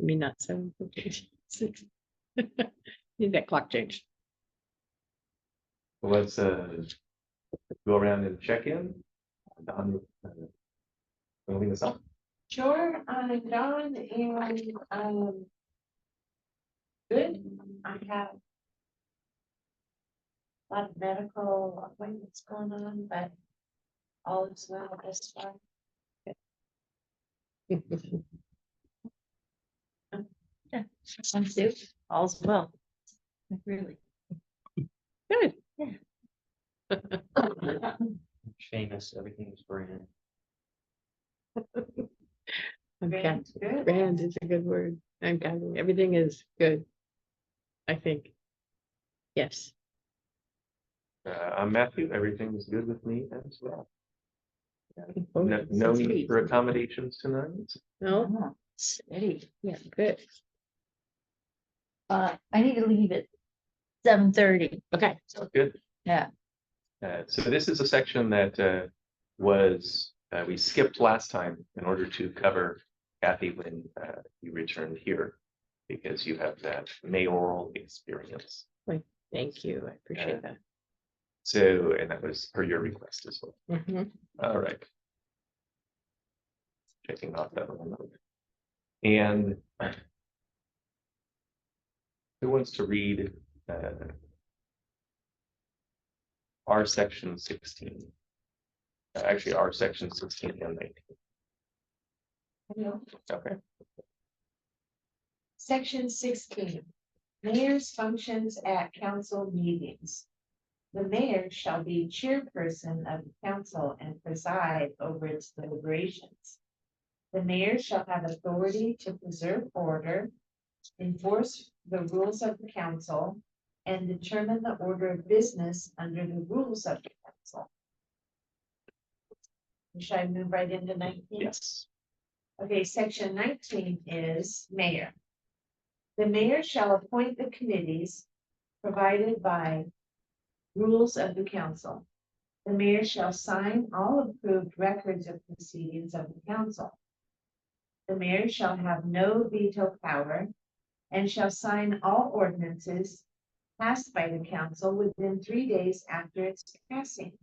mean, not 7:56. Need that clock changed. Let's go around and check in. Don, wanna lead us off? Sure, I'm Dawn and good. I have a lot of medical appointments going on, but all is well this far. Yeah, I'm Sue. All's well. Really. Good. Seamus, everything's grand. Okay. Good. Grand is a good word. I'm gathering. Everything is good. I think. Yes. I'm Matthew. Everything is good with me as well. No, No, no need for accommodations tonight. Oh, steady. Yeah, good. I need to leave at 7:30. Okay. So good. Yeah. So this is a section that we skipped last time in order to cover Kathy when you returned here, because you have that mayoral experience. Thank you. I appreciate that. So, and that was per your request as well. Mhm. All right. Checking off that one. And who wants to read our section 16? Actually, our section 16 and 19. Okay. Section 16, mayor's functions at council meetings. The mayor shall be chairperson of the council and preside over its deliberations. The mayor shall have authority to preserve order, enforce the rules of the council, and determine the order of business under the rules of the council. Should I move right into 19? Yes. Okay, section 19 is mayor. The mayor shall appoint the committees provided by rules of the council. The mayor shall sign all approved records of proceedings of the council. The mayor shall have no veto power and shall sign all ordinances passed by the council within 3 days after its passing.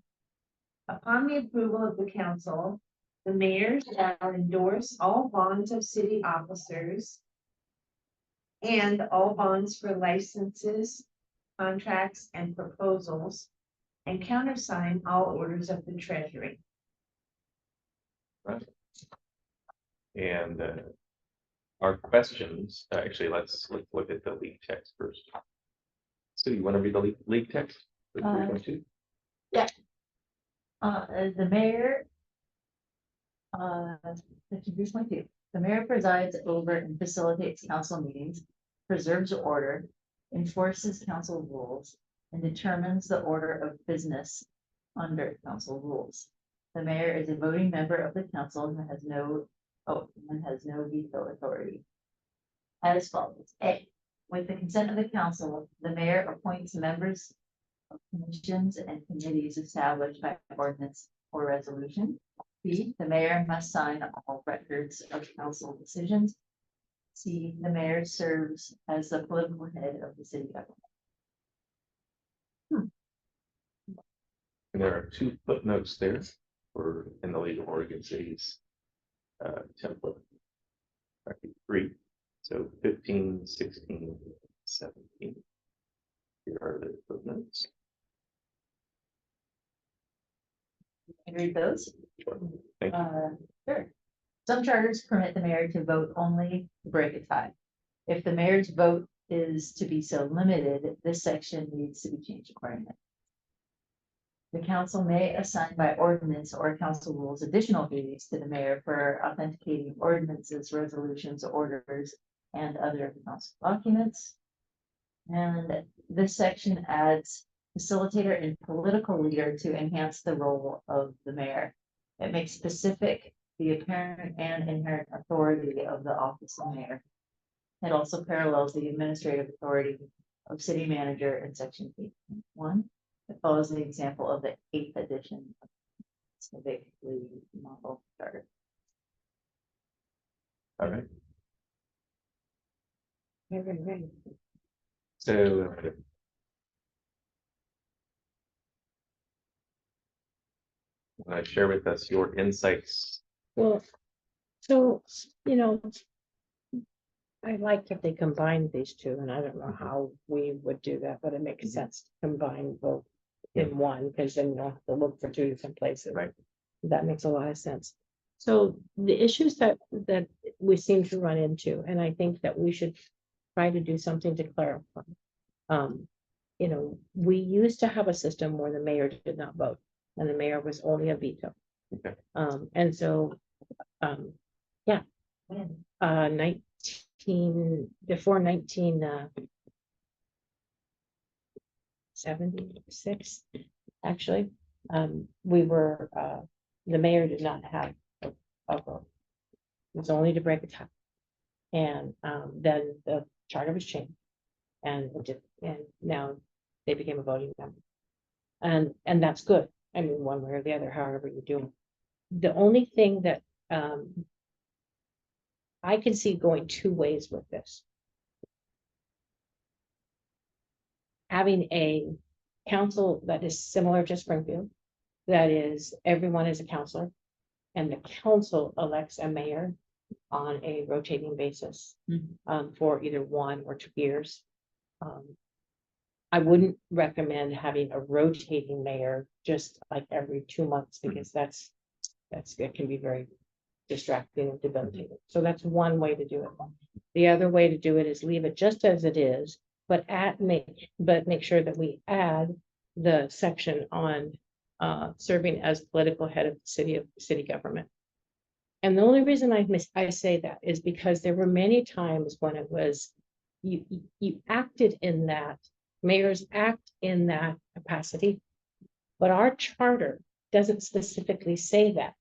Upon the approval of the council, the mayor shall endorse all bonds of city officers and all bonds for licenses, contracts, and proposals, and countersign all orders of the treasury. Right. And our questions, actually, let's look at the lead text first. So you want to read the lead text? For 3.2? The mayor, section 3.2, the mayor presides over and facilitates council meetings, preserves order, enforces council rules, and determines the order of business under council rules. The mayor is a voting member of the council and has no veto authority. As follows: A, with the consent of the council, the mayor appoints members of commissions and committees established by ordinance or resolution. B, the mayor must sign all records of council decisions. C, the mayor serves as the political head of the city government. And there are 2 footnotes there for in the legal Oregon cities template. Actually 3. So 15, 16, 17. Here are the footnotes. Can you read those? Sure. Thank you. Sure. Some charters permit the mayor to vote only to break a tie. If the mayor's vote is to be so limited, this section needs to be changed accordingly. The council may assign by ordinance or council rules additional duties to the mayor for authenticating ordinances, resolutions, orders, and other council documents. And this section adds facilitator and political leader to enhance the role of the mayor. It makes specific the apparent and inherent authority of the office of mayor. It also parallels the administrative authority of city manager in section 8.1. It follows the example of the 8th edition of the Civic Model Charter. All right. Right. So. Share with us your insights. Well, so, you know, I like that they combined these two, and I don't know how we would do that, but it makes sense to combine both in one, because then you don't have to look for two different places. Right. That makes a lot of sense. So the issues that we seem to run into, and I think that we should try to do something to clarify. You know, we used to have a system where the mayor did not vote, and the mayor was only a veto. Okay. And so, yeah, When? 1976, actually, we were, the mayor did not have a vote. It was only to break a tie. And, then the charter was changed. And now they became a voting member. And that's good. I mean, one way or the other, however you do it. The only thing that, I can see going two ways with this. Having a council that is similar to Springfield, that is, everyone is a counselor, and the council elects a mayor on a rotating basis, for either 1 or 2 years. I wouldn't recommend having a rotating mayor just like every 2 months, because it can be very distracting and debilitating. So that's one way to do it. The other way to do it is leave it just as it is, but make sure that we add the section on serving as political head of the city government. And the only reason I say that is because there were many times when it was you acted in that, mayors act in that capacity, but our charter doesn't specifically say that.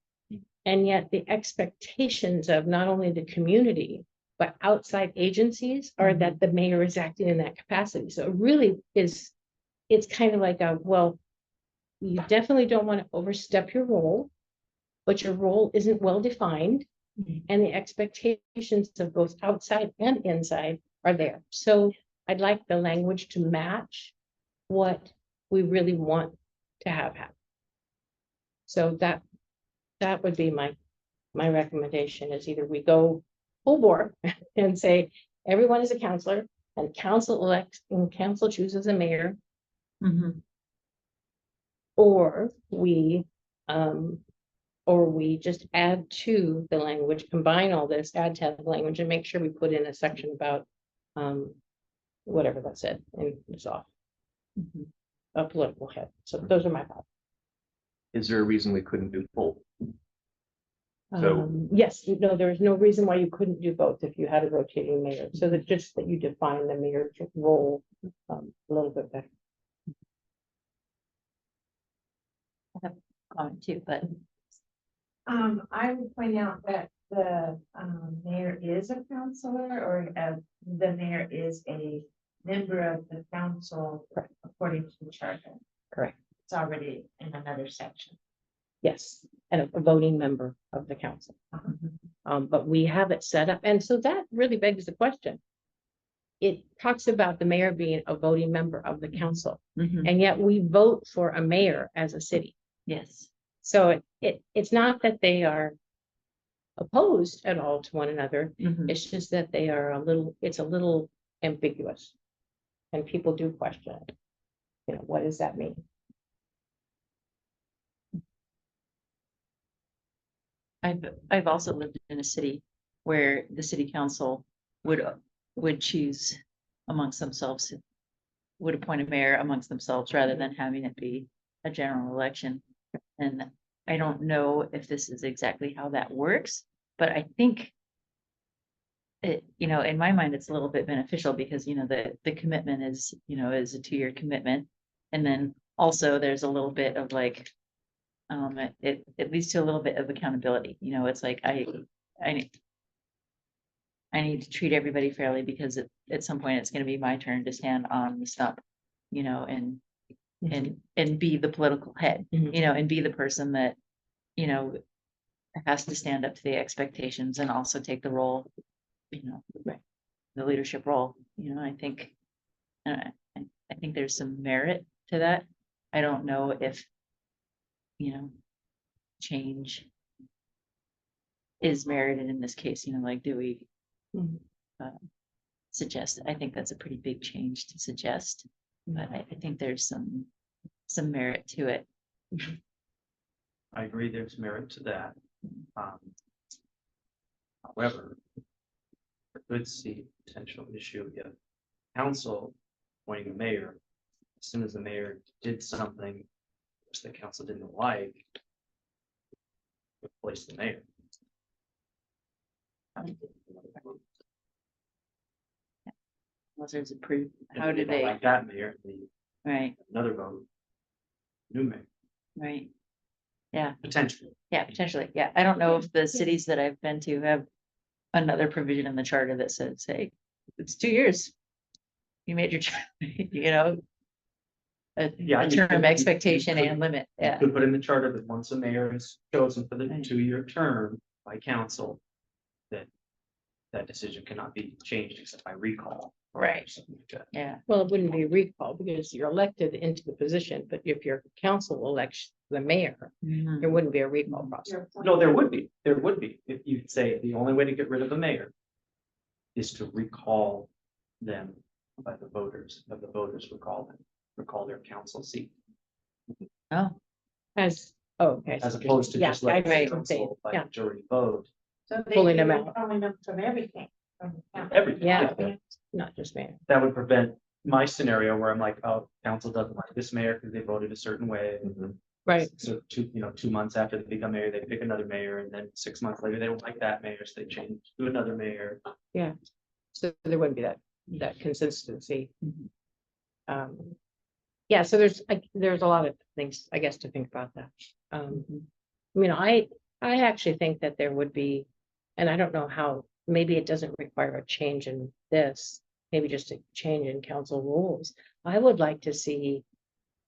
And yet the expectations of not only the community, but outside agencies are that the mayor is acting in that capacity. So it really is, it's kind of like well, you definitely don't want to overstep your role, but your role isn't well defined, and the expectations of both outside and inside are there. So I'd like the language to match what we really want to have happen. So that would be my recommendation, is either we go full bore and say everyone is a counselor, and council elects and council chooses a mayor, or we just add to the language, combine all this, add to the language, and make sure we put in a section about whatever that said, and it's off a political head. So those are my thoughts. Is there a reason we couldn't do both? So- Yes, no, there's no reason why you couldn't do both if you had a rotating mayor, so that just that you define the mayor's role a little bit better. Comment too, but I would point out that the mayor is a counselor, or the mayor is a member of the council according to the charter. Correct. It's already in another section. Yes, and a voting member of the council. But we have it set up, and so that really begs the question. It talks about the mayor being a voting member of the council, and yet we vote for a mayor as a city. yes. So it's not that they are opposed at all to one another. It's just that they are it's a little ambiguous. And people do question it. You know, what does that mean? I've also lived in a city where the city council would choose amongst themselves, would appoint a mayor amongst themselves rather than having it be a general election. And I don't know if this is exactly how that works, but I think it, in my mind, it's a little bit beneficial because, the commitment is a 2-year commitment. And then also there's a little bit of like, it leads to a little bit of accountability. It's like, I need to treat everybody fairly because at some point it's going to be my turn to stand on the stump, and be the political head, and be the person that, has to stand up to the expectations and also take the role, the leadership role, I think. I think there's some merit to that. I don't know if, change is merited in this case, like, do we Mhm. suggest, I think that's a pretty big change to suggest, but I think there's some merit to it. I agree, there's merit to that. However, I could see potential issue if council appointing the mayor, as soon as the mayor did something which the council didn't like, replace the mayor. Unless there's a proof, And how if do don't they, like that mayor, they right, another vote, new mayor, right, potentially. yeah, potentially, yeah, I don't know if the cities that I've been to have another provision in the charter that says, hey, it's 2 years. You made your, a Yeah, you term could- expectation you could- and limit, You yeah, could put in the charter that once a mayor is chosen for the Right. 2-year term by council, that decision cannot be changed except by recall. or Right. something like that. yeah, Well, it wouldn't be a recall because you're elected into the position, but if your council elects the mayor, Mhm. there wouldn't be a recall process. Your point. No, there would be, if you say the only way to get rid of the mayor is to recall them by the voters, of the voters recall their council seat, Oh, Okay. as opposed to Yeah, just letting I the would say, council by yeah. majority vote. So they Pulling do them it out. Pulling them from everything. from the county. Everything. Yeah. Not just mayor. That would prevent my scenario where I'm like, oh, council doesn't like this mayor because they voted a certain way. Right. So 2 months after they become mayor, they pick another mayor, and then 6 months later, they don't like that mayor, so they change to another mayor. So there wouldn't be that consistency. Mhm. Yeah, so there's a lot of things, I guess, to think about that. Mhm. I actually think that there would be, and I don't know how, maybe it doesn't require a change in this, maybe just a change in council rules. I would like to see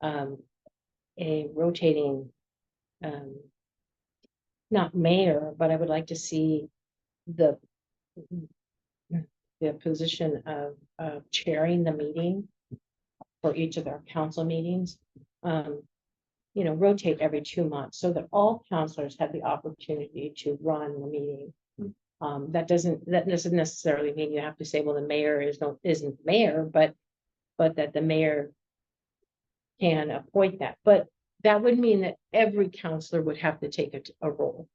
a rotating, not mayor, but I would like to see the position of chairing the meeting for each of our council meetings. Rotate every 2 months so that all counselors have the opportunity to run the meeting. That doesn't necessarily mean you have to say, well, the mayor isn't mayor, but that the mayor can appoint that. But that would mean that every counselor would have to take a role,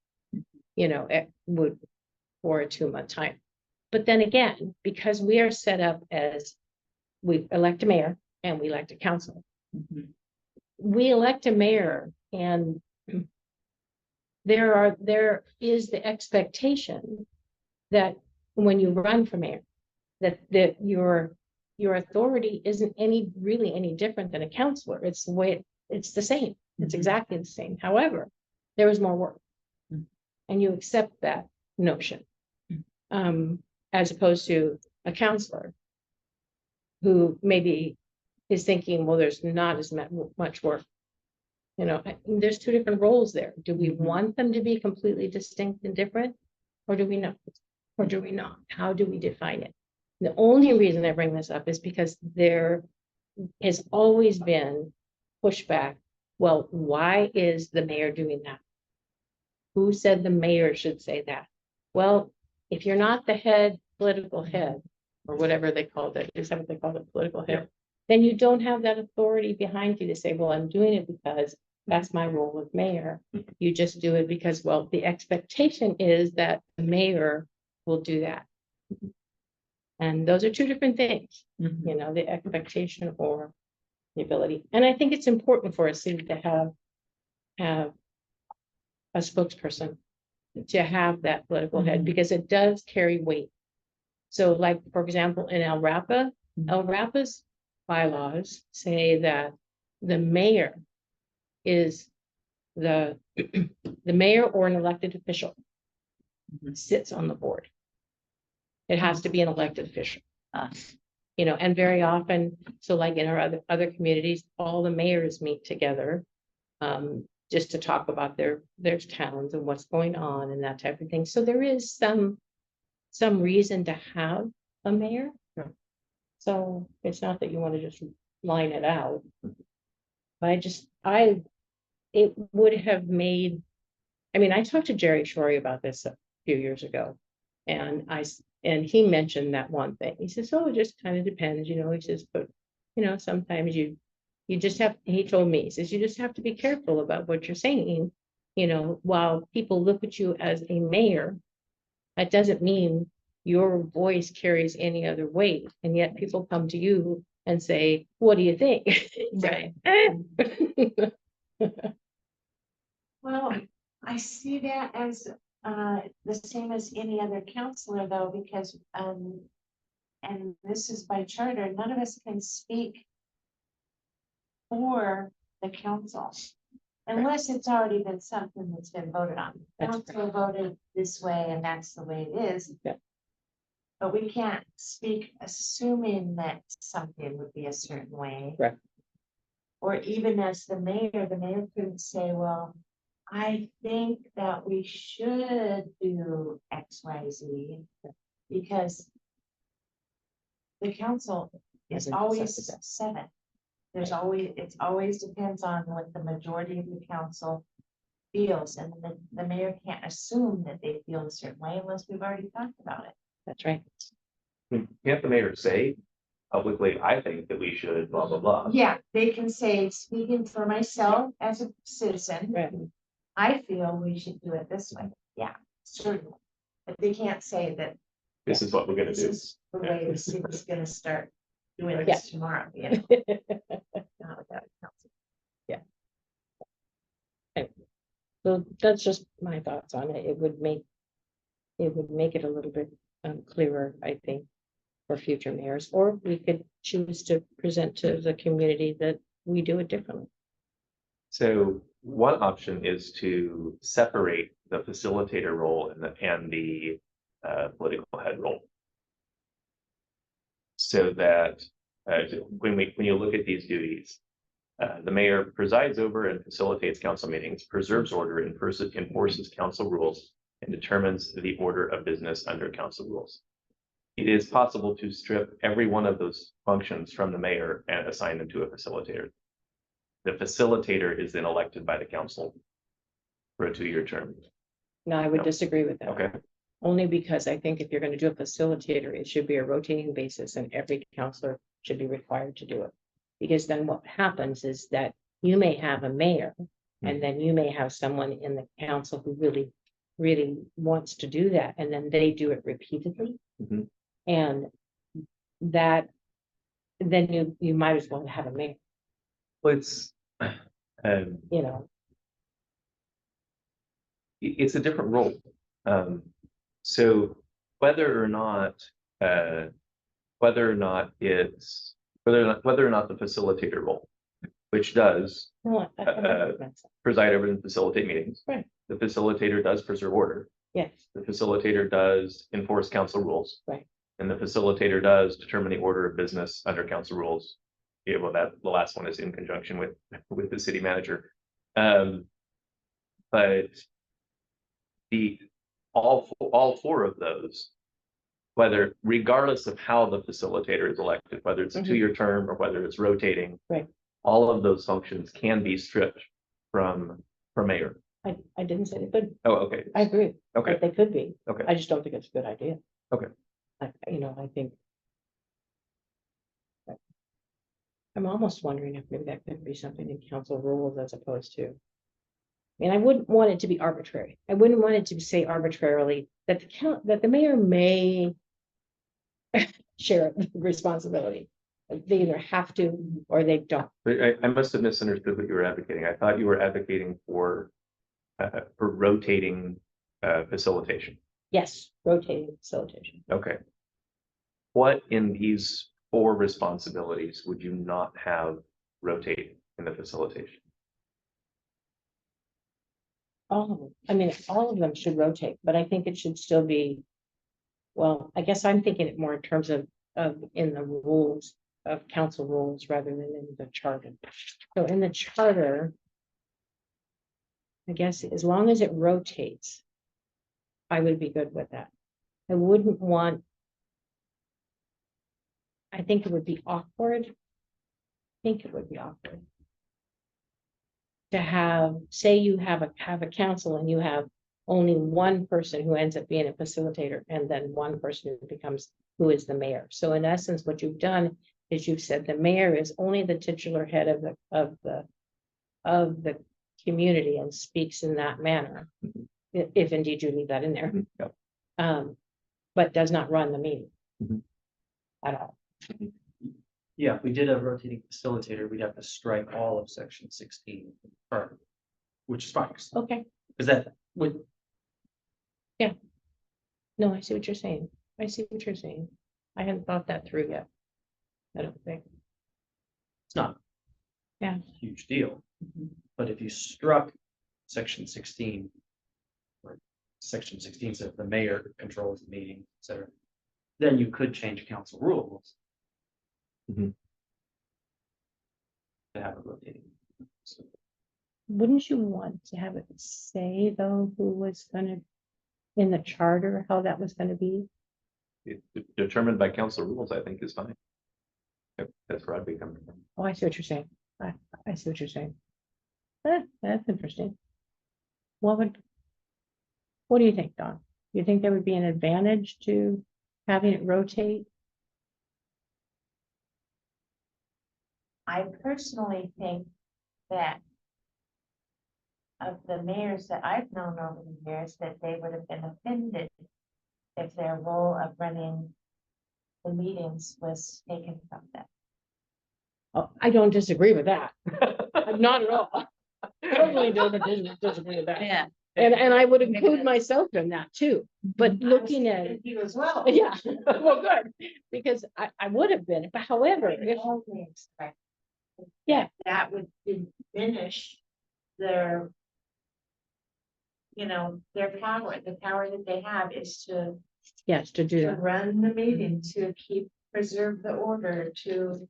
it would for a 2-month time. But then again, because we are set up as we elect a mayor and we elect a council, Mhm. we elect a mayor and there is the expectation that when you run for mayor, that your authority isn't really any different than a counselor. It's the way it's the same. It's Mhm. exactly the same. However, there is more work. Mhm. And you accept that notion. Mhm. As opposed to a counselor who maybe is thinking, well, there's not as much work. There's 2 different roles there. Do we Mhm. want them to be completely distinct and different? Or do we not? Or do we not? How do we define it? The only reason I bring this up is because there has always been pushback. Well, why is the mayor doing that? Who said the mayor should say that? Well, if you're not the political head, or whatever they called it, is that what they called it, political head? Then you don't have that authority behind you to say, well, I'm doing it because that's my role as mayor. You just do it because, well, the expectation is that the mayor will do that. And those are 2 different things, Mhm. the expectation or the ability. And I think it's important for a city to have a spokesperson, to have that political head, Mhm. because it does carry weight. So like, for example, in El Rapa's bylaws say that the mayor is the mayor or an elected official Mhm. sits on the board. It has to be an elected official. Ah. And very often, so like in our other communities, all the mayors meet together just to talk about their towns and what's going on and that type of thing. So there is some reason to have a mayor. Yeah. So it's not that you want to just line it out. Mhm. But it would have made, I mean, I talked to Jerry Shorey about this a few years ago. And and he mentioned that one thing. He says, oh, it just kind of depends, he says, but, sometimes you just have, he told me, he says, you just have to be careful about what you're saying. While people look at you as a mayor, that doesn't mean your voice carries any other weight. And yet people come to you and say, what do you think? Right. Right. Well, I see that as the same as any other counselor though, because and this is by charter, none of us can speak for the council. Unless it's already been something that's been voted on. That's Council voted this way and that's the way it is. Yeah. But we can't speak assuming that something would be a certain way. Right. Or even as the mayor couldn't say, well, I think that we should do X, Y, Z. Because the council is Hasn't always decided that. 7. It always depends on what the majority of the council feels, and the mayor can't assume that they feel a certain way unless we've already talked about it. That's right. Can't the mayor say publicly, I think that we should blah, blah, blah? Yeah, they can say, speaking for myself as a citizen, Right. I feel we should do it this way. Yeah, certainly. But they can't say that This is what we're gonna this do. is the way the city's gonna start doing Yeah. this tomorrow, not without council. So that's just my thoughts on it. It would make it a little bit clearer, I think, for future mayors, or we could choose to present to the community that we do it differently. So one option is to separate the facilitator role and the political head role. So that when you look at these duties, the mayor presides over and facilitates council meetings, preserves order, enforces council rules, and determines the order of business under council rules. It is possible to strip every one of those functions from the mayor and assign them to a facilitator. The facilitator is then elected by the council for a 2-year term. No, I would No. disagree with that. Okay, Only because I think if you're going to do a facilitator, it should be a rotating basis and every counselor should be required to do it. Because then what happens is that you may have a mayor and then you may have someone in the council who really, really wants to do that. And then they do it repeatedly. Mhm. And that, then you might as well have a mayor, well, it's you know. it's a different role. So whether or not the facilitator role, which does No, that makes sense. preside over and facilitate meetings. Right. The facilitator does preserve order. Yes, The facilitator does enforce council rules. Right. And the facilitator does determine the order of business under council rules. Yeah, well, the last one is in conjunction with the city manager. But all 4 of those, regardless of how the facilitator is elected, whether it's a Mhm. 2-year term or whether it's rotating. Right. All of those functions can be stripped from mayor. I didn't say they could. Oh, okay. I agree. Okay, That they could be. okay. I just don't think it's a good idea. Okay. I think. I'm almost wondering if maybe that could be something in council rules as opposed to. I mean, I wouldn't want it to be arbitrary. I wouldn't want it to say arbitrarily that the mayor may share the responsibility. They either have to or they don't. But I must have misunderstood what you were advocating. I thought you were advocating for rotating facilitation. Yes, rotating facilitation. Okay. What in these 4 responsibilities would you not have rotate in the facilitation? All of them. I mean, all of them should rotate, but I think it should still be. Well, I guess I'm thinking it more in terms of in the rules of council rules rather than in the charter. So in the charter. I guess as long as it rotates. I would be good with that. I wouldn't want. I think it would be awkward. I think it would be awkward. To have, say you have a council and you have only one person who ends up being a facilitator and then one person who is the mayor. So in essence, what you've done is you've said the mayor is only the titular head of the community and speaks in that manner. If indeed you leave that in there. Yep. But does not run the meeting. Mhm. At all. Yeah, if we did a rotating facilitator, we'd have to strike all of section 16. Or, which strikes, Okay, because that would, no, I see what you're saying. I see what you're saying. I hadn't thought that through yet. I don't think. it's not. Yeah. a Huge deal, but if you struck section 16. Or section 16 says the mayor controls the meeting, etc. Then you could change council rules. Mhm. To have a rotating. So, Wouldn't you want to have it say though, who was gonna, in the charter, how that was gonna be? Determined by council rules, I think is fine. Yep, that's where I'd be coming from. Oh, I see what you're saying. I see what you're saying. That's interesting. What do you think, Don? You think there would be an advantage to having it rotate? I personally think that of the mayors that I've known over the years, that they would have been offended if their role of running the meetings was taken from them. Oh, I don't disagree with that. Not at all. Totally don't disagree with that. Yeah. And I would include myself in that too, but looking at it, You as well. yeah, well, good, because I would have been, but however, I if, totally expect yeah, that would diminish their, their power. The power that they have is to yes, to do that, run the meeting, to preserve the order, to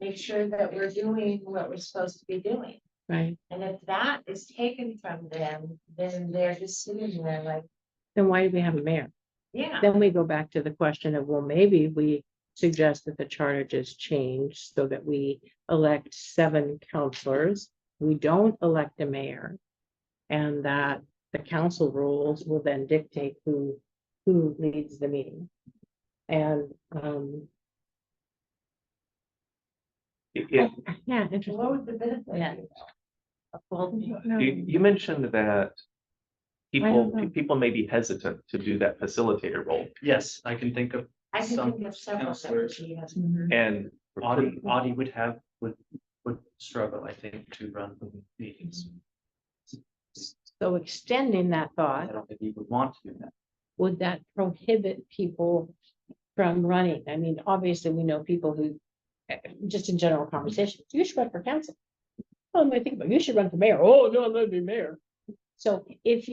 make sure that we're doing what we're supposed to be doing. right? And if that is taken from them, then they're just sitting there like, Then why do we have a mayor? yeah. Then we go back to the question of, well, maybe we suggest that the charter just change so that we elect 7 counselors. We don't elect a mayor. And that the council rules will then dictate who leads the meeting. And, Yeah, yeah, interesting. What would the benefit Yeah. be? Well, you mentioned that don't know. people may be hesitant to do that facilitator role, Yes, I can think of I can some think of several that would counselors. be hesitant. mhm. and Audie would struggle, I think, to run meetings. So extending that I thought, don't think he would want to do that. would that prohibit people from running? I mean, obviously, we know people who, just in general conversations, you should run for council. Oh, I think about, you should run for mayor. Oh, no, let me mayor. So if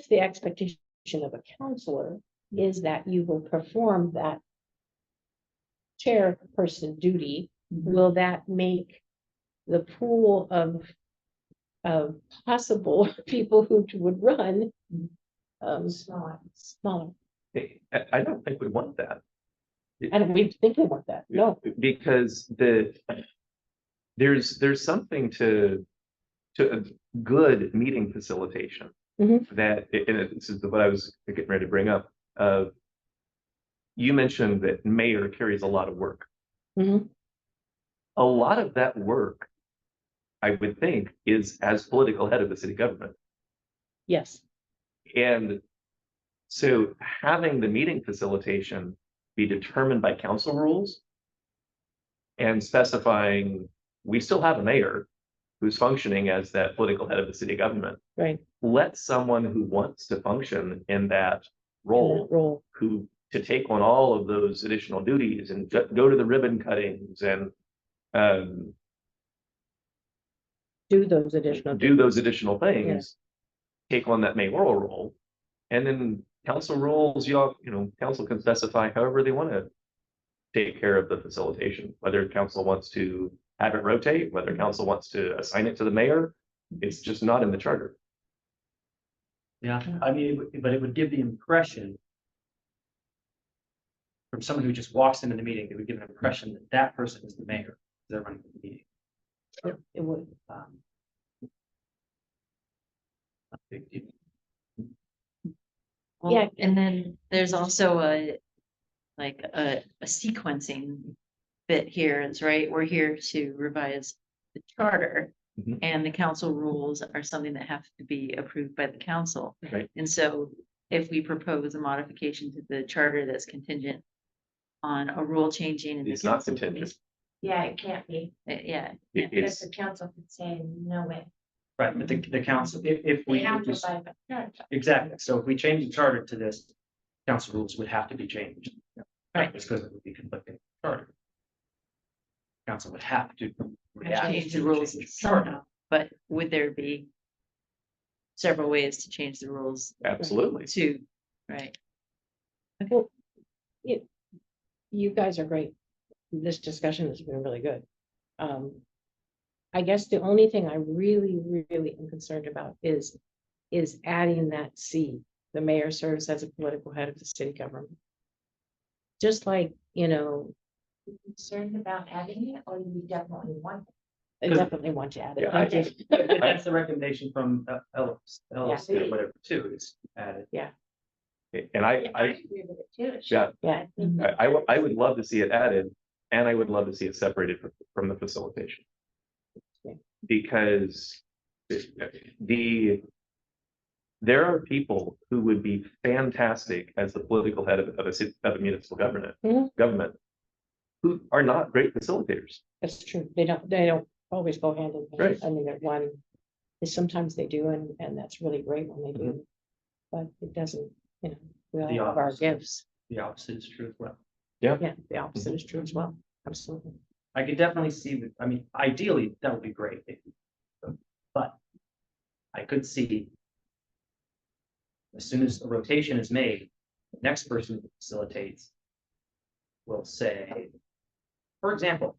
the expectation of a counselor is that you will perform that chairperson duty, will that make the pool of possible people who would run smaller? I don't think we want that. I don't we think we want that. No, Because there's something to a good meeting facilitation. Mhm. That, and this is what I was getting ready to bring up. You mentioned that mayor carries a lot of work. Mhm. A lot of that work, I would think, is as political head of the city government. yes, And so having the meeting facilitation be determined by council rules and specifying we still have a mayor who's functioning as that political head of the city government. right. Let someone who wants to function in that in role, that role. who to take on all of those additional duties and go to the ribbon cuttings and Do those additional. do those additional things, take on that mayoral role, and then council rules, council can specify however they want to take care of the facilitation, whether council wants to have it rotate, whether council wants to assign it to the mayor. It's just not in the charter. Yeah, I mean, but it would give the impression from someone who just walks into the meeting, they would give an impression that that person is the mayor. They're running the meeting. It would. Not a big deal. Well, Yeah. and then there's also like a sequencing bit here, it's right, we're here to revise the charter. Mhm. And the council rules are something that have to be approved by the council. Right. And so if we propose a modification to the charter that's contingent on a rule changing. in the It's not council contingent. Yeah, it can't be, Yeah, It because is, the council could say, no way. Right, but the council, if We we, have to buy the charter. exactly, so if we change the charter to this, council rules would have to be changed. Right. It's because it would be conflicting with the charter. Council would have to. react change to the rules change the charter. somehow, but would there be several ways to change the rules absolutely. to, right? Well, you guys are great. This discussion has been really good. I guess the only thing I really am concerned about is adding that C. The mayor serves as a political head of the city government. Just like, Concerned about adding it, or you definitely want it? I Because- definitely want to add it. Yeah, I Thank you. That's the recommendation from LLC or whatever too, is added. And I agree with it too. It should. Yeah. Yeah. I would love to see it added, and I would love to see it separated from the facilitation. Yeah. Because there are people who would be fantastic as the political head of a municipal government, Mhm. who are not great facilitators. That's true. They don't always go hand in hand. Right. I mean, that one, is sometimes they do, and that's really great when they do. But it doesn't, we all The have our opposite. gifts. The opposite is true as well. Yeah, the opposite is true as well. Absolutely. I could definitely see that, I mean, ideally, that would be great. But I could see as soon as a rotation is made, the next person who facilitates will say, for example,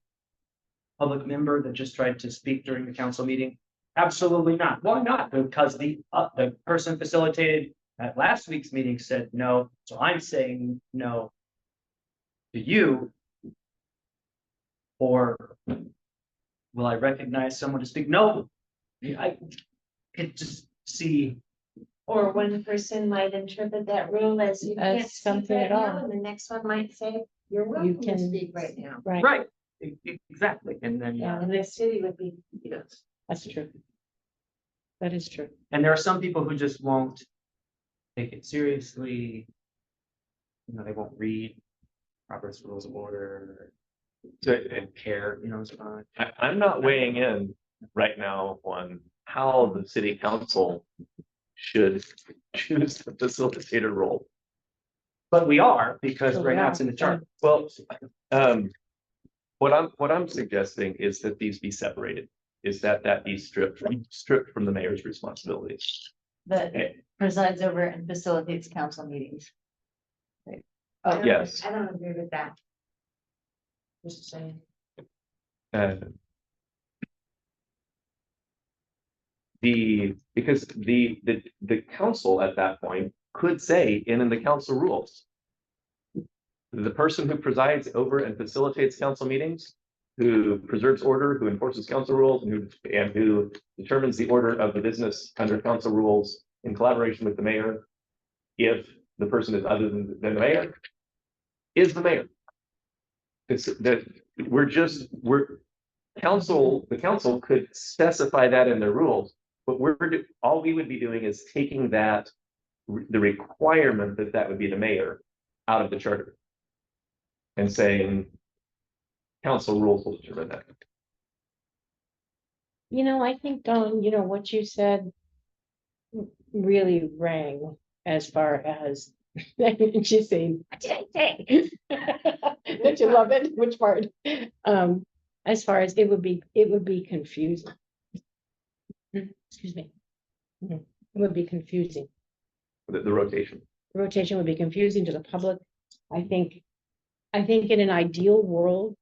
public member that just tried to speak during the council meeting, absolutely not. Why not? Because the person facilitated at last week's meeting said no, so I'm saying no to you. Or will I recognize someone to speak? No, I could just see. Or one person might interpret that rule as you can't As speak something right at now, all. and the next one might say, you're welcome to can- speak right now. Right. Right, exactly, and then, Yeah. And the city would be, That's true. That is true. and there are some people who just won't take it seriously. They won't read Robert's Rules of Order, So and care, it's fine. I'm not weighing in right now on how the city council should choose the facilitator role. But we are, because So right now now- it's in the chart. Well, what I'm suggesting is that these be separated, is that be stripped from the mayor's responsibilities. That Okay. presides over and facilitates council meetings. Right. I don't- Yes. I don't agree with that. Just saying. Because the council at that point could say in the council rules. The person who presides over and facilitates council meetings, who preserves order, who enforces council rules, and who determines the order of the business under council rules in collaboration with the mayor. If the person is other than the mayor, is the mayor. It's that the council could specify that in their rules, but all we would be doing is taking the requirement that would be the mayor out of the charter. And saying, council rules will determine that. I think, Dawn, what you said really rang as far as, she's saying, don't you love it? Which part? As far as it would be confusing. Excuse me. It would be confusing. The rotation. Rotation would be confusing to the public. I think in an ideal world,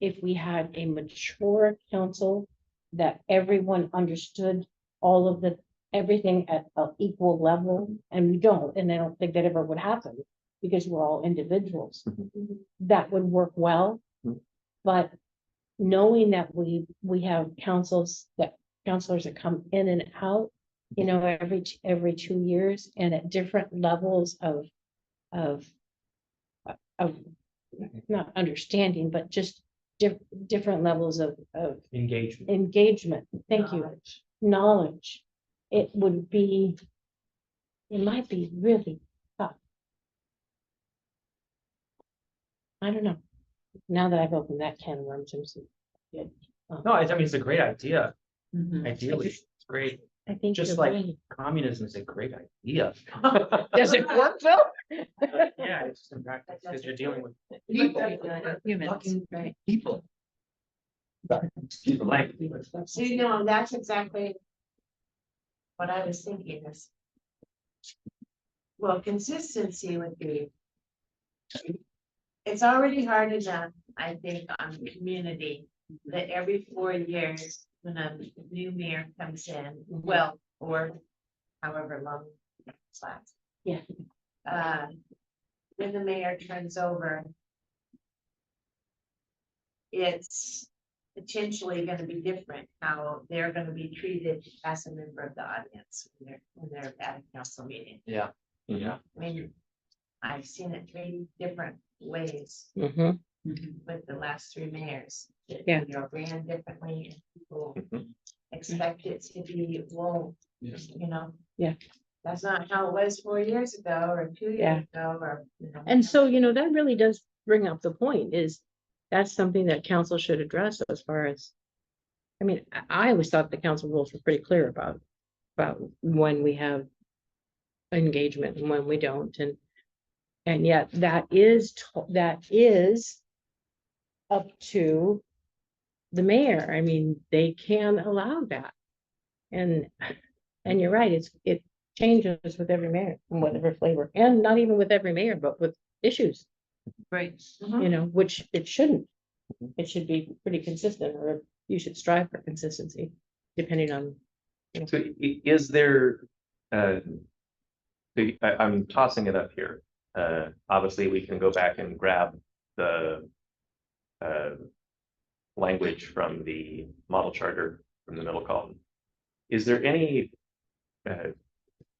if we had a mature council that everyone understood all of everything at an equal level, and we don't, and I don't think that ever would happen. because we're all individuals. Mhm. That would work well. Mhm. But knowing that we have counselors that come in and out, you know, every 2 years and at different levels of of not understanding, but just different levels of Engagement. engagement. Thank you. Knowledge. It would be, it might be really tough. I don't know. Now that I've opened that can of worms, I'm so good. No, I mean, it's a great idea. Mhm. Ideally, it's great. I think Just you're like right. communism is a great idea. Does it work, Phil? Yeah, it's just in practice, because you're dealing with Humans, fucking right. people. Like, So, you know, that's exactly what I was thinking is. Well, consistency would be. It's already hard enough, I think, on the community, that every 4 years, when a new mayor comes in, well, or however long it's lasts. Yeah. When the mayor turns over. It's potentially gonna be different, how they're gonna be treated as a member of the audience when they're at a council meeting. yeah, yeah. I mean, I've seen it 3 different ways Mhm. with the last 3 mayors. Yeah. You know, ran differently and people Mhm. expect it to be, whoa, Yeah. you know? Yeah. That's not how it was 4 years ago or 2 Yeah. years ago, or, you know. And so, you know, that really does bring up the point is that's something that council should address as far as. I mean, I always thought the council rules were pretty clear about when we have engagement and when we don't, and yet that is up to the mayor. I mean, they can allow that. And you're right, it changes with every mayor and whatever flavor, and not even with every mayor, but with issues, Right. you know, which it shouldn't. It should be pretty consistent, or you should strive for consistency, depending on. So is there, I'm tossing it up here. Obviously, we can go back and grab the language from the model charter from the middle column. Is there any,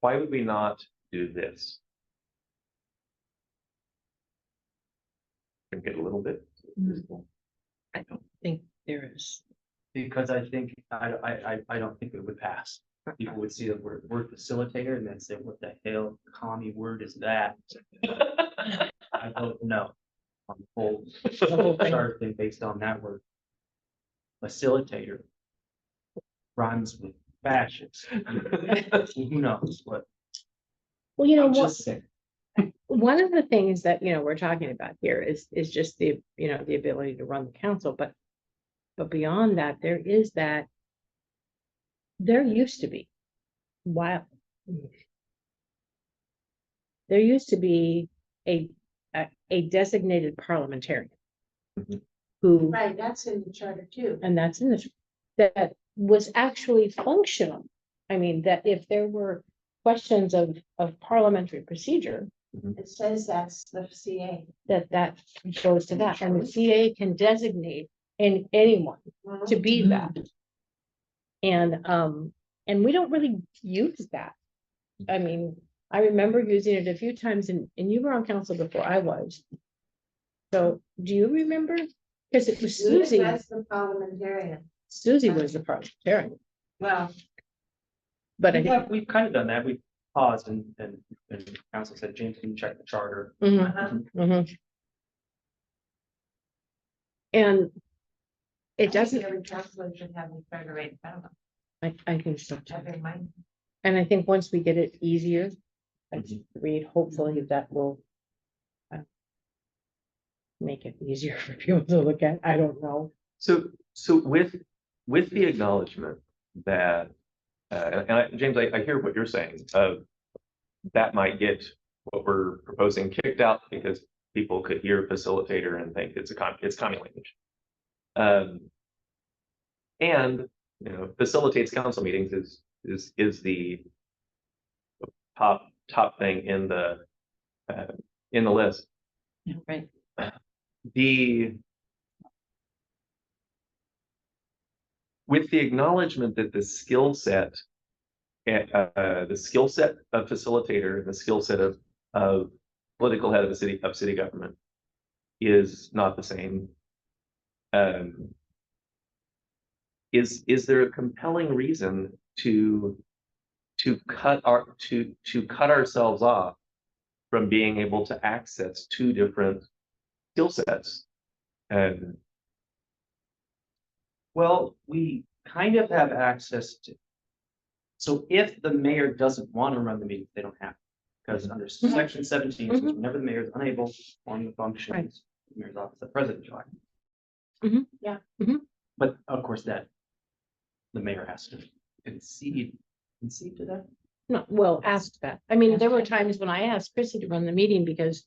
why would we not do this? Can get a little bit. I don't think there is. Because I think, I don't think it would pass. People would see the word facilitator and then say, what the hell commie word is that? I vote no. On the whole whole thing. charter thing based on that word. Facilitator. Rhymes with fascist. Who knows what? Well, you know, I'm what, just saying. one of the things that, you know, we're talking about here is just the, you know, the ability to run the council, but beyond that, there used to be, wow. There used to be a designated parliamentarian. Mhm. Who, Right, that's in the charter too. and that's in this, that was actually functional. I mean, that if there were questions of parliamentary procedure, It says that's the CA. that goes to that, and the CA can designate anyone to be that. And we don't really use that. I mean, I remember using it a few times, and you were on council before I was. So, do you remember? Because it was Susie. That's the parliamentarian. Susie was the parliamentarian, Well, but I think. We've kind of done that. We paused and council said, James, can you check the charter? Mhm, uh-huh. mhm. And it doesn't, Every councilor should have a charter right in front of them. I think so too. Every mind. And I think once we get it easier, to Mhm. read, hopefully that will. Make it easier for people to look at. I don't know. So with the acknowledgement that, James, I hear what you're saying, that might get what we're proposing kicked out because people could hear facilitator and think it's common language. And, you know, facilitates council meetings is the top thing in the in the list. Right. The with the acknowledgement that the skill set of facilitator, the skill set of political head of the city government is not the same. Is there a compelling reason to cut ourselves off from being able to access two different skill sets? And Well, we kind of have access to. So if the mayor doesn't want to run the meeting, they don't have. Because under section 17, it says whenever the mayor is unable to perform the functions, of the mayor's office, the president shall act. Yeah. But of course that, the mayor has to concede to that. No, well, asked that. I mean, there were times when I asked Chrissy to run the meeting because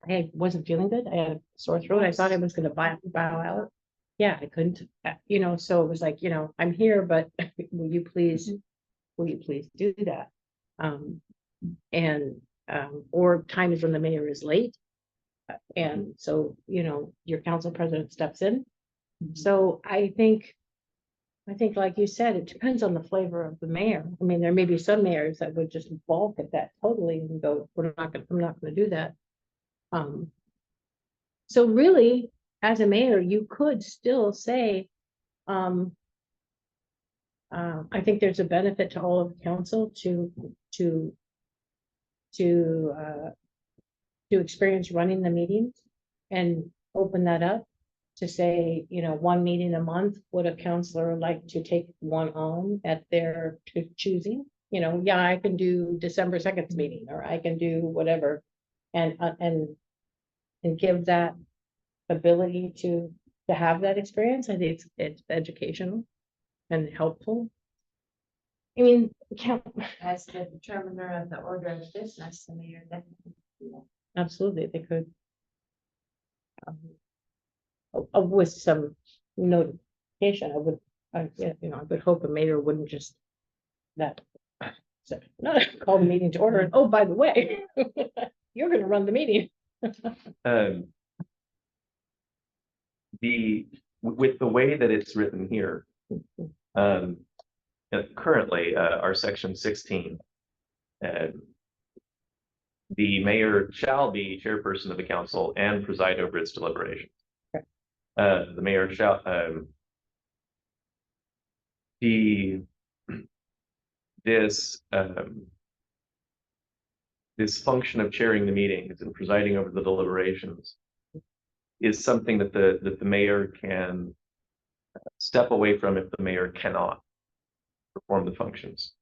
I wasn't feeling good. I had a sore throat. I thought I was gonna bow out. Yeah, I couldn't, so it was like, I'm here, but will you please do that? Or times when the mayor is late. And so, your council president steps in. So I think like you said, it depends on the flavor of the mayor. I mean, there may be some mayors that would just balk at that totally and go, I'm not gonna do that. So really, as a mayor, you could still say, I think there's a benefit to all of council to experience running the meetings and open that up to say, one meeting a month, would a counselor like to take one on at their choosing? Yeah, I can do December 2nd meeting, or I can do whatever. And give that ability to have that experience. I think it's educational and helpful. I mean, As the determiner of the order of business, the mayor definitely. absolutely, they could. With some notification, I would hope a mayor wouldn't just call the meeting to order and, oh, by the way, you're gonna run the meeting. With the way that it's written here, currently, our section 16, the mayor shall be chairperson of the council and preside over its deliberations. Okay. The mayor shall, this function of chairing the meetings and presiding over the deliberations is something that the mayor can step away from if the mayor cannot perform the functions,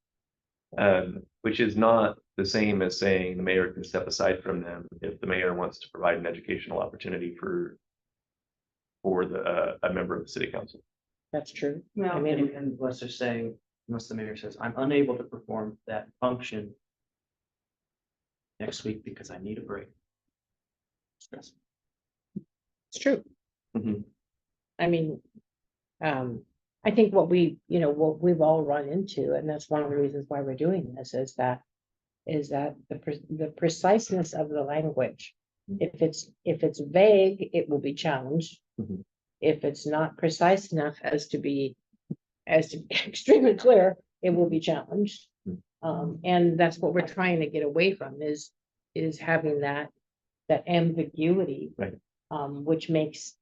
which is not the same as saying the mayor can step aside from them if the mayor wants to provide an educational opportunity for a member of the city council. That's true. Well, I mean, and unless they're saying, unless the mayor says, I'm unable to perform that function next week because I need a break. Stress. it's true. Mhm. I mean, I think what we've all run into, and that's one of the reasons why we're doing this, is that the preciseness of the language. If it's vague, it will be challenged. Mhm. If it's not precise enough as to be extremely clear, it will be challenged. And that's what we're trying to get away from is having that ambiguity. Right. Which makes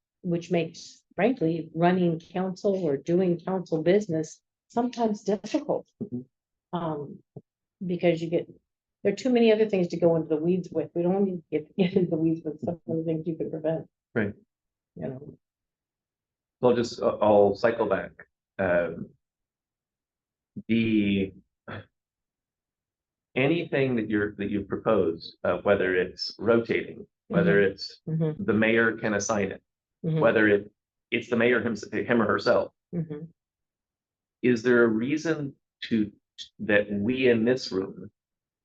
frankly running council or doing council business sometimes difficult. Because there are too many other things to go into the weeds with. We don't need to get into the weeds with some of the things you can prevent. Right. You know, I'll cycle back. Anything that you propose, whether it's rotating, whether it's Mhm. the mayor can assign it, Mhm. whether it's the mayor him or herself, Mhm. is there a reason that we in this room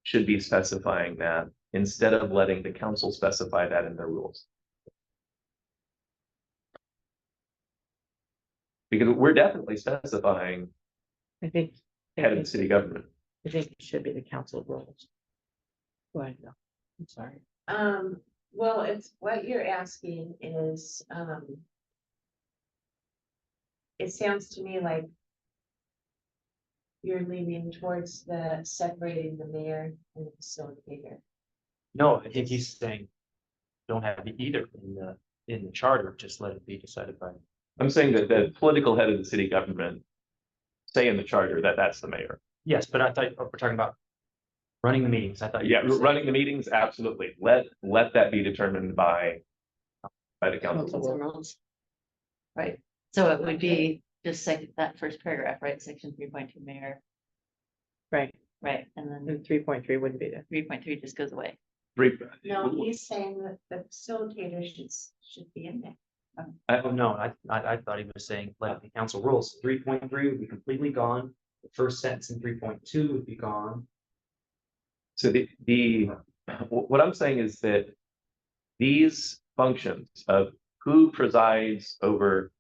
should be specifying that instead of letting the council specify that in their rules? Because we're definitely specifying I think head of the city government. it should be the council rules. Go ahead, no, I'm sorry. Well, it's what you're asking is, it sounds to me like you're leaning towards the separating the mayor and the facilitator. No, I think he's saying, don't have either in the charter, just let it be decided by. I'm saying that the political head of the city government say in the charter that that's the mayor. Yes, but I thought we're talking about running the meetings. I thought. you Yeah, were saying- running the meetings, absolutely. Let that be determined by the council. rules. Right, so it would be just that first paragraph, right, section 3.2 mayor, Right, right, and then and 3.3 wouldn't be there. 3.3 just goes away. No, he's saying that the facilitator should be in there. Oh, no, I thought he was saying, let the council rules. 3.3 would be completely gone. The first sentence in 3.2 would be gone. So what I'm saying is that these functions of who presides over,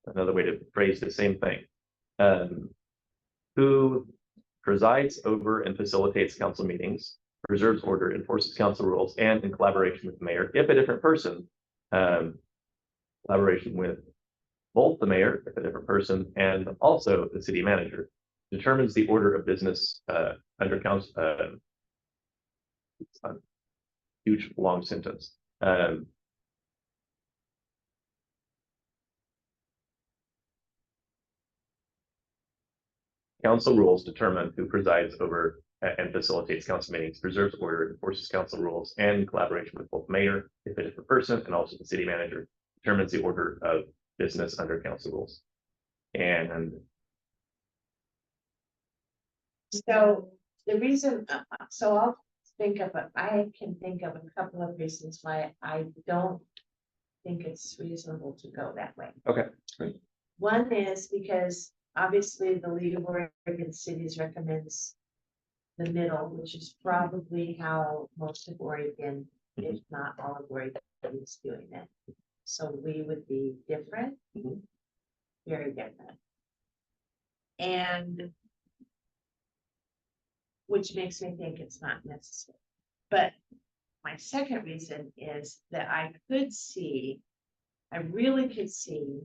another way to phrase the same thing, who presides over and facilitates council meetings, preserves order, enforces council rules, and in collaboration with the mayor, if a different person, collaboration with both the mayor, if a different person, and also the city manager, determines the order of business under council. It's a huge long sentence. Council rules determine who presides over and facilitates council meetings, preserves order, enforces council rules, and in collaboration with both mayor, if it is a person, and also the city manager, determines the order of business under council rules. And So the reason, so I can think of a couple of reasons why I don't think it's reasonable to go that way. okay, great. One is because obviously the League of Oregon Cities recommends the middle, which is probably how most of Oregon, if not all of Oregon, is doing it. So we would be different, Mhm. very different. And which makes me think it's not necessary. But my second reason is that I really could see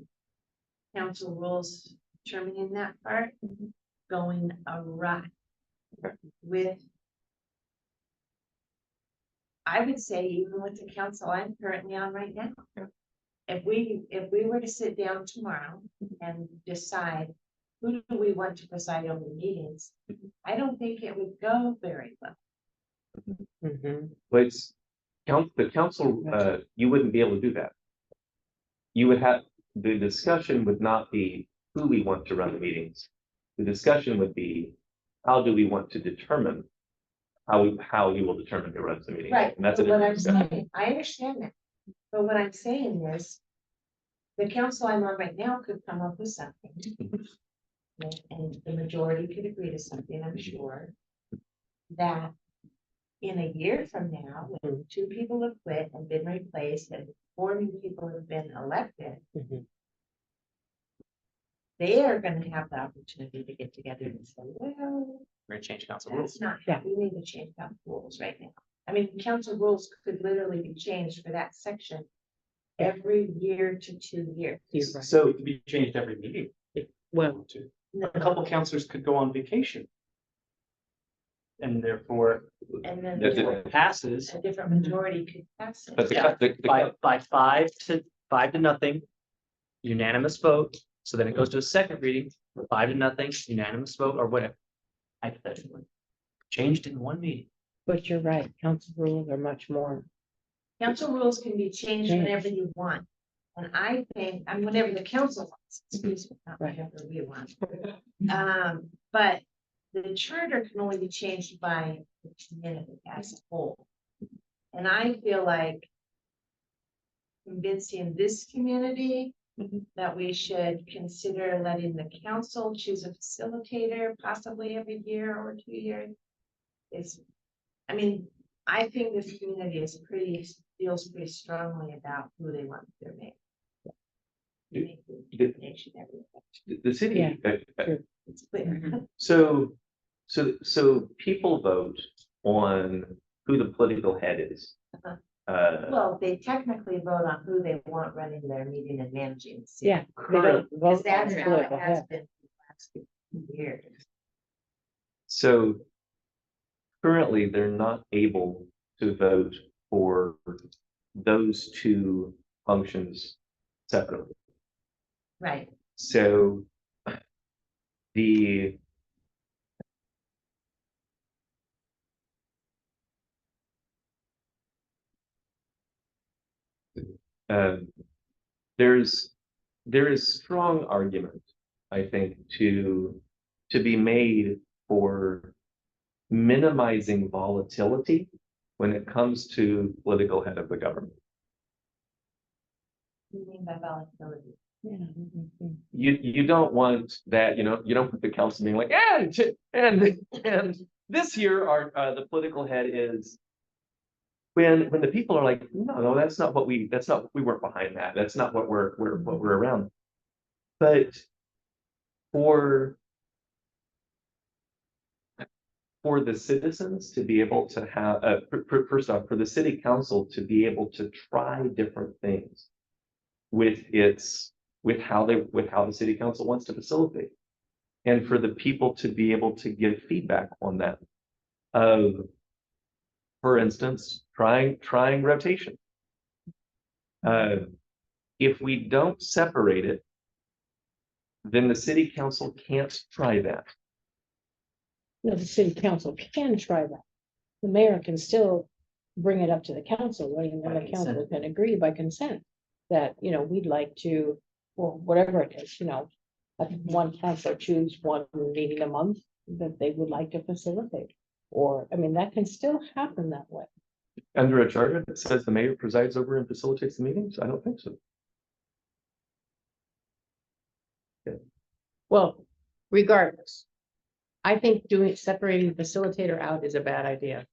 council rules determining that part going awry with, I would say even with the council I'm currently on right now. If we were to sit down tomorrow and decide who do we want to preside over the meetings, I don't think it would go very well. But the council, you wouldn't be able to do that. You would have, the discussion would not be who we want to run the meetings. The discussion would be, how do we want to determine how you will determine who runs the meeting? Right, And that's a but what different I'm discussion. saying, I understand that, but what I'm saying is. The council I'm on right now could come up with something. And the majority could agree to something, I'm sure. That in a year from now, when 2 people have quit and been replaced and 4 new people have been elected. Mhm. They are gonna have the opportunity to get together and say, well, We're gonna change council rules. that's not, Yeah. we need to change council rules right now. I mean, council rules could literally be changed for that section. Every year to 2 years. You're right. So It could be changed every meeting. Well, No, A couple councilors could go on vacation. And therefore, And then That's if it passes a different majority could pass it. but Yeah. the by 5-0, unanimous vote. So then it goes to a second reading, 5-0, unanimous vote or whatever. Hypothetically. Changed in one meeting. but you're right, council rules are much more. Council rules can be changed whenever you want. And I think, and whenever the council wants, excuse me, not Right. whenever we want. But the charter can only be changed by the community as a whole. And I feel like convincing this community that we should consider letting the council choose a facilitator possibly every year or 2 years. Is, I mean, I think this community feels pretty strongly about who they want their mayor. Make the determination every day. the city, Yeah, true. It's clear. so people vote on who the political head is. Uh-huh. Well, they technically vote on who they want running their meeting and managing the city. Yeah. They don't Because vote on that's the how it political has head. been for the last 15 years. So currently, they're not able to vote for those two functions separately. Right. So the um, there is strong argument, I think, to be made for minimizing volatility when it comes to political head of the government. What do you mean by volatility? You don't want that, you don't want the council being like, and this year our the political head is when the people are like, no, that's not what we weren't behind that. That's not what we're around. But for the citizens to be able to have, first off, for the city council to be able to try different things with how the city council wants to facilitate, and for the people to be able to give feedback on that. For instance, trying rotation. If we don't separate it, then the city council can't try that. No, the city council can try that. The mayor can still bring it up to the council, right? And then By the council consent. can agree by consent that, we'd like to, or whatever it is, let one council choose one meeting a month that they would like to facilitate. Or, that can still happen that way. Under a charter that says the mayor presides over and facilitates the meetings? I don't think so. Well, regardless, I think separating facilitator out is a bad idea.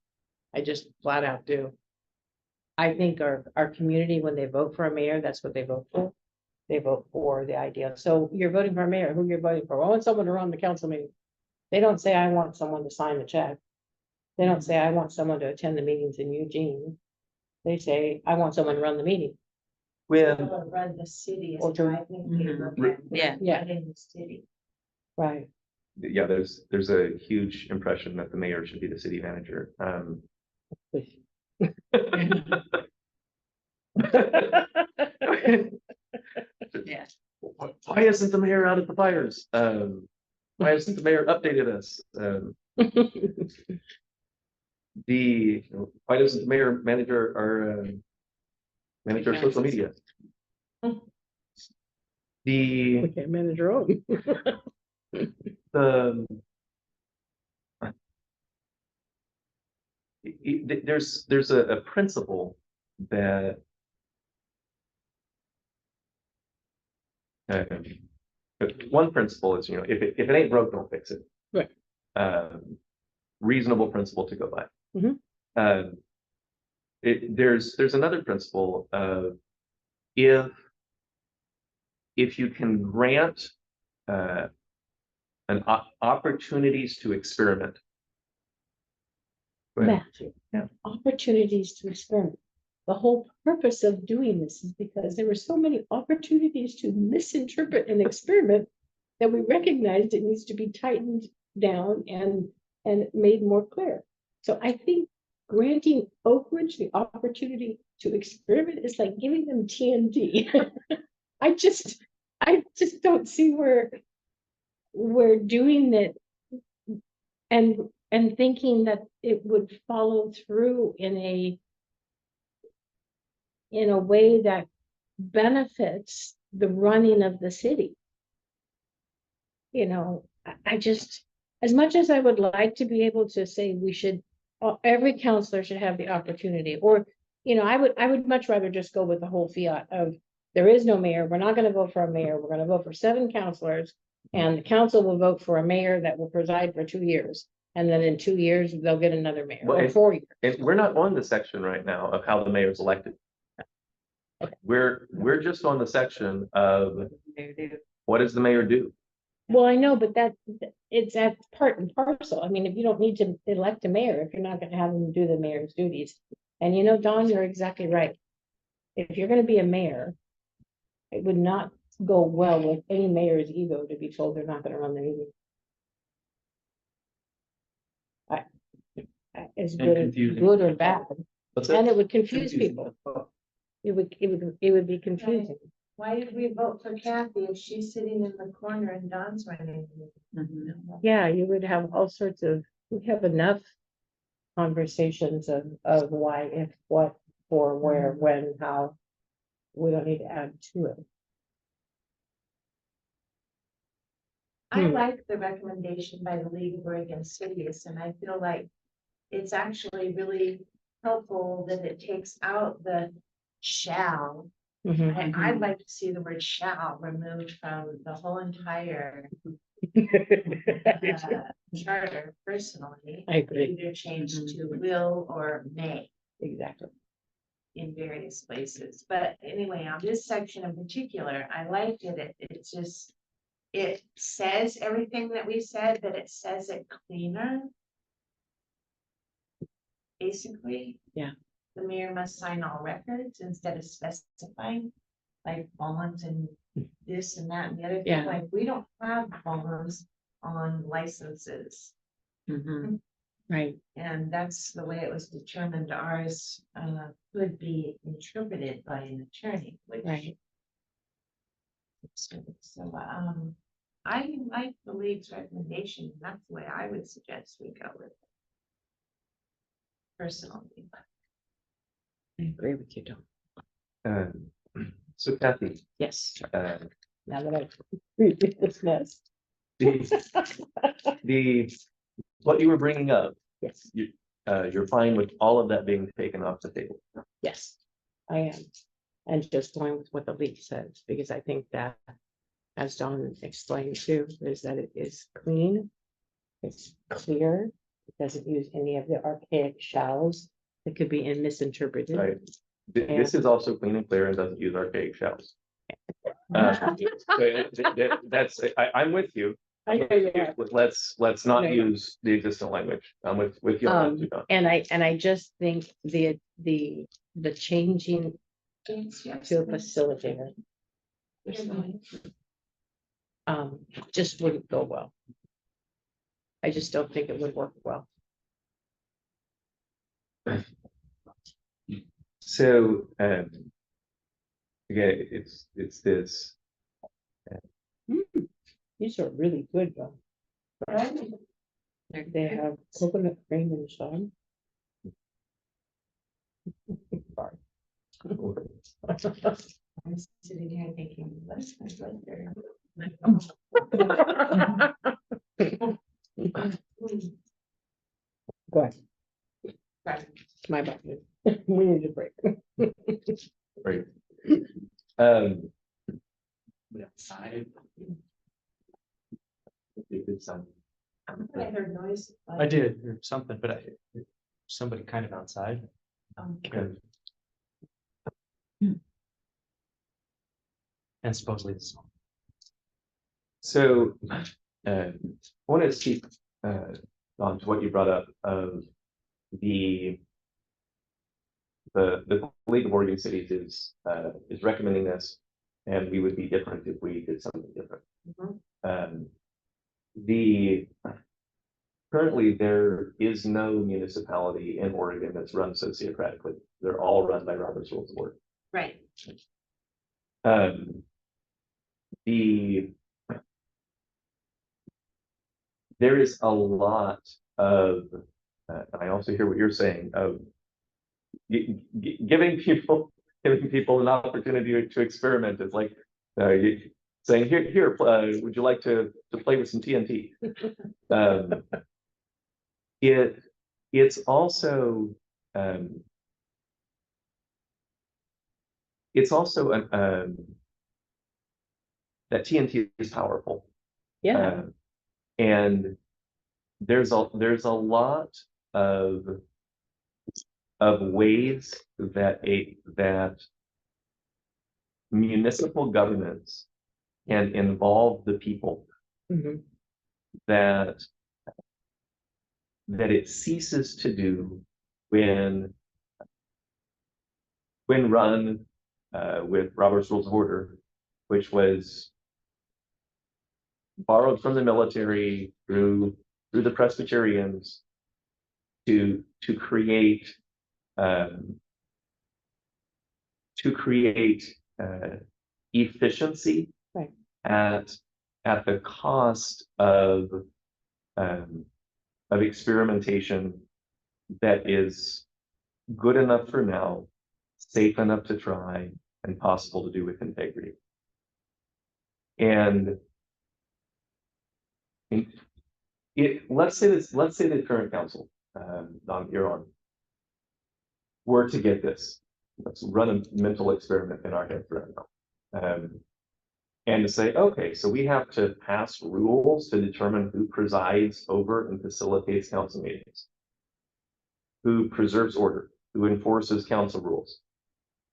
I just flat out do. I think our community, when they vote for a mayor, that's what they vote for. They vote for the idea. So you're voting for a mayor, who you're voting for? I want someone to run the council meeting. They don't say, I want someone to sign the check. They don't say, I want someone to attend the meetings in Eugene. They say, I want someone to run the meeting. Run the city is Or to- what I think they look at. Yeah. Running the city. Right. Yeah, there's a huge impression that the mayor should be the city manager. Yeah. Why isn't the mayor out at the fires? Why hasn't the mayor updated us? Why doesn't the mayor manage our social media? We can't manage our own. There's a principle that one principle is, if it ain't broke, don't fix it. Right. Reasonable principle to go by. Mhm. There's another principle of if you can grant opportunities to experiment. Go ahead. Matthew, Yeah. opportunities to experiment. The whole purpose of doing this is because there were so many opportunities to misinterpret and experiment that we recognized it needs to be tightened down and made more clear. So I think granting Oak Ridge the opportunity to experiment is like giving them TNT. I just don't see where we're doing it and thinking that it would follow through in a way that benefits the running of the city. I just, as much as I would like to be able to say every counselor should have the opportunity, or, I would much rather just go with the whole fiat of there is no mayor. We're not going to vote for a mayor. We're going to vote for 7 counselors, and the council will vote for a mayor that will preside for 2 years. And then in 2 years, they'll get another mayor, or 4 years. And we're not on the section right now of how the mayor's elected. Okay. We're just on the section of what does the mayor do? Well, I know, but it's at part and parcel. I mean, if you don't need to elect a mayor, if you're not going to have them do the mayor's duties, And you know, Dawn, you're exactly right. If you're gonna be a mayor, it would not go well with any mayor's ego to be told they're not gonna run the meeting. As And good, confusing. good or bad, What's and that? it would confuse people. It would be confusing. Why did we vote for Kathy if she's sitting in the corner and Don's running? Yeah, you would have all sorts of, we have enough conversations of why, if, what, for, where, when, how. We don't need to add to it. I Hmm. like the recommendation by the League of Oregon Cities, and I feel like it's actually really helpful that it takes out the shall. Mhm. I'd like to see the word shall removed from the whole entire charter personally. I agree, Either changed to will or may exactly. in various places. But anyway, on this section in particular, I liked it. It's just, it says everything that we said, but it says it cleaner. Basically. Yeah. The mayor must sign all records instead of specifying like bonds and this and that and the other thing. Yeah. Like, we don't have bonds on licenses. Right, And that's the way it was determined. Ours could be interpreted by an attorney, which. right. So, I like the league's recommendation. That's the way I would suggest we go with it. Personally. I agree with you, Dawn. So Kathy, Yes, uh, now that I've read this mess. the, what you were bringing up, Yes, you're fine with all of that being taken off the table. yes, I am. And just going with what the league says, because I think that, as Dawn explained too, is that it is clean. It's clear. It doesn't use any of the archaic shalls that could be misinterpreted. Right. This is also clean and clear and doesn't use archaic shells. That's, I'm with you. I know you are. Let's not No, no. use the existing language. I'm with you on that too, Don. And I just think the changing to a facilitator. Just wouldn't go well. I just don't think it would work well. So, again, it's this, These are really good though. They have coconut cream inside. Sorry. I'm sitting here thinking, what's my blood there? Go ahead, Right. it's my button. We need a break. right. Outside. It did some, I heard noise. I did, or something, but somebody kind of outside. good. And supposedly it's. So, I want to speak, on to what you brought up of the League of Oregon Cities is recommending this, and we would be different if we did something different. Currently there is no municipality in Oregon that's run sociocratically. They're all run by Robert's Rules of Order. Right. There is a lot of, I also hear what you're saying of giving people an opportunity to experiment. It's like saying, here, would you like to play with some TNT? It's also that TNT is powerful. Yeah, And there's a lot of ways that municipal governments can involve the people mhm, that it ceases to do when Quinn run with Robert's Rules of Order, which was borrowed from the military through the Presbyterians to create efficiency Right. at the cost of experimentation that is good enough for now, safe enough to try, and possible to do with integrity. And let's say the current council, Don, you're on, were to get this. Let's run a mental experiment in our head right now. And to say, okay, so we have to pass rules to determine who presides over and facilitates council meetings, who preserves order, who enforces council rules,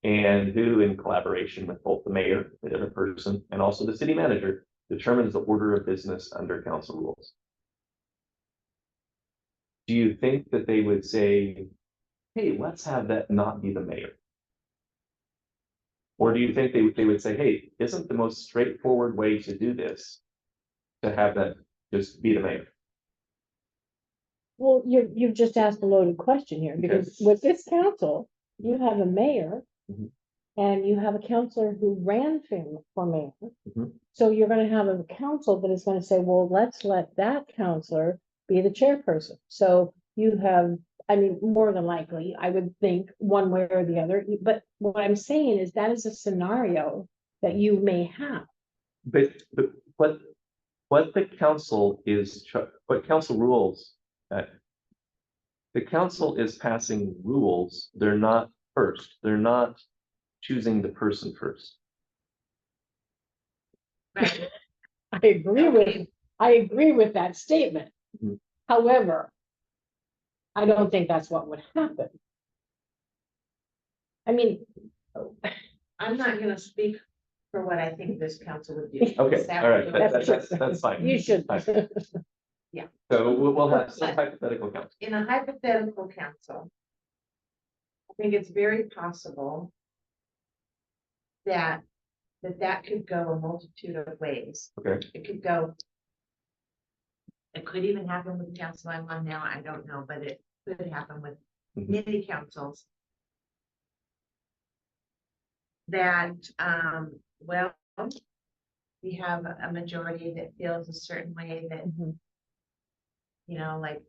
and who, in collaboration with both the mayor, the other person, and also the city manager, determines the order of business under council rules. Do you think that they would say, hey, let's have that not be the mayor? Or do you think they would say, hey, isn't the most straightforward way to do this to have that just be the mayor? Well, you've just asked a loaded question here, because with this council, you have a mayor. Mhm. And you have a counselor who ran for mayor. Mhm. So you're gonna have a council that is gonna say, well, let's let that counselor be the chairperson. So you have, I mean, more than likely, I would think one way or the other, but what I'm saying is that is a scenario that you may have. But what the council is, what council rules, the council is passing rules. They're not first. They're not choosing the person first. Right. I agree with that statement. Mhm. However, I don't think that's what would happen. I mean, I'm not gonna speak for what I think this council would do. Okay, Staff all right, would do that's fine. you should. Fine. So we'll have some hypothetical council. In a hypothetical council, I think it's very possible that that could go a multitude of ways. Okay. It could go. It could even happen with the council I'm on now, I don't know, but it could happen with Mhm. many councils. That, well, we have a majority that feels a certain way that, Mhm. you know, like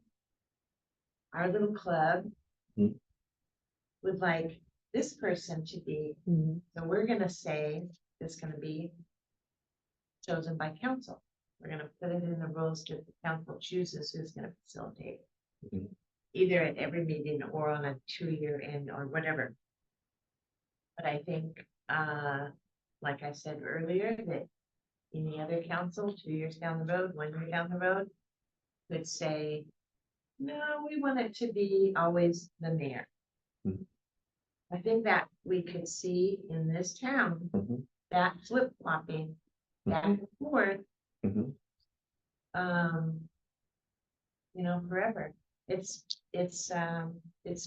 our little club Mhm. would like this person to be, Mhm. so we're gonna say it's gonna be chosen by council. We're gonna put it in the rules that the council chooses who's gonna facilitate. Mhm. Either at every meeting or on a 2-year end or whatever. But I think, like I said earlier, that any other council, 2 years down the road, 1 year down the road, could say, no, we want it to be always the mayor. Mhm. I think that we could see in this town, Mhm. that flip flopping back and forth, Mhm. you know, forever. It's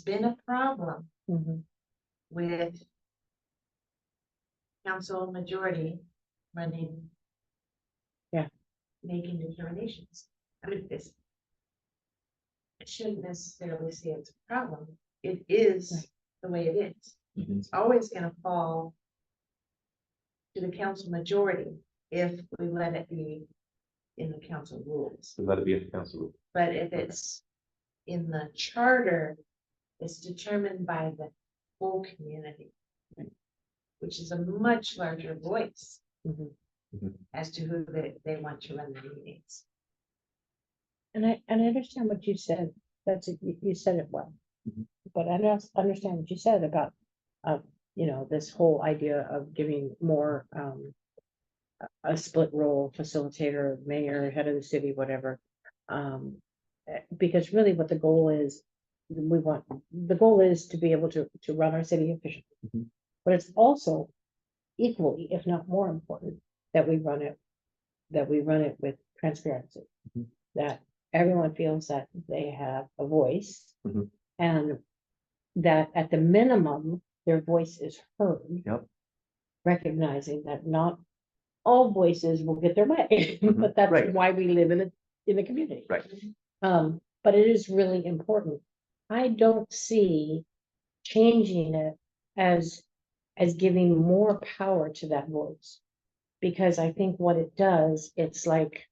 been a problem Mhm. with council majority running. Yeah. Making determinations. I mean, this. I shouldn't necessarily say it's a problem. It is Right. the way it is. Mhm. It's always gonna fall to the council majority if we let it be in the council rules. So let it be in the council rule. But if it's in the charter, it's determined by the whole community. Which is a much larger voice Mhm. as to who they want to run the meetings. And I understand what you said. You said it well. Mhm. But I don't understand what you said about, you know, this whole idea of giving more, a split role, facilitator, mayor, head of the city, whatever. Because really what the goal is, the goal is to be able to run our city efficiently. Mhm. But it's also equally, if not more important, that we run it with transparency. Mhm. That everyone feels that they have a voice. Mhm. And that at the minimum, their voice is heard. Yep. Recognizing that not all voices will get their way, Mhm, but that's right. why we live in a community. Right. But it is really important. I don't see changing it as giving more power to that voice. Because I think what it does, it's like,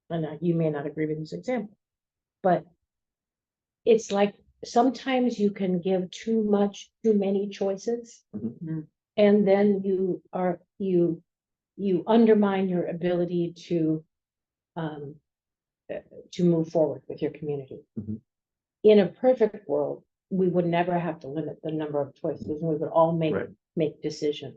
and you may not agree with this example, but it's like sometimes you can give too many choices. Mhm. And then you undermine your ability um, to move forward with your community. Mhm. In a perfect world, we would never have to limit the number of choices, and we would all Right. make decisions.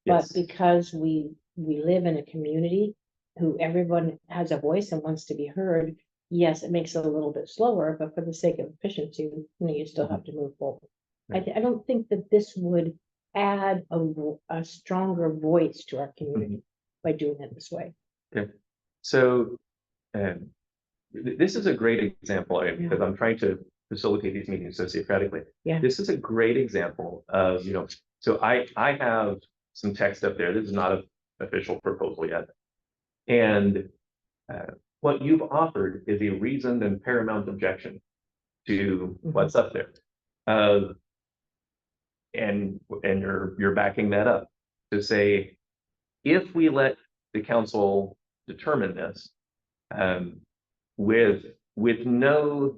Yes. But because we live in a community who everyone has a voice and wants to be heard, yes, it makes it a little bit slower, but for the sake of efficiency, you still have to move forward. Right. I don't think that this would add a stronger voice to our community by doing it this way. So, this is a great example, because I'm trying to facilitate these meetings sociocratically. Yeah. This is a great example of, so I have some text up there. This is not an official proposal yet. And what you've offered is a reasoned and paramount objection to what's up there. And you're backing that up to say, if we let the council determine this, with no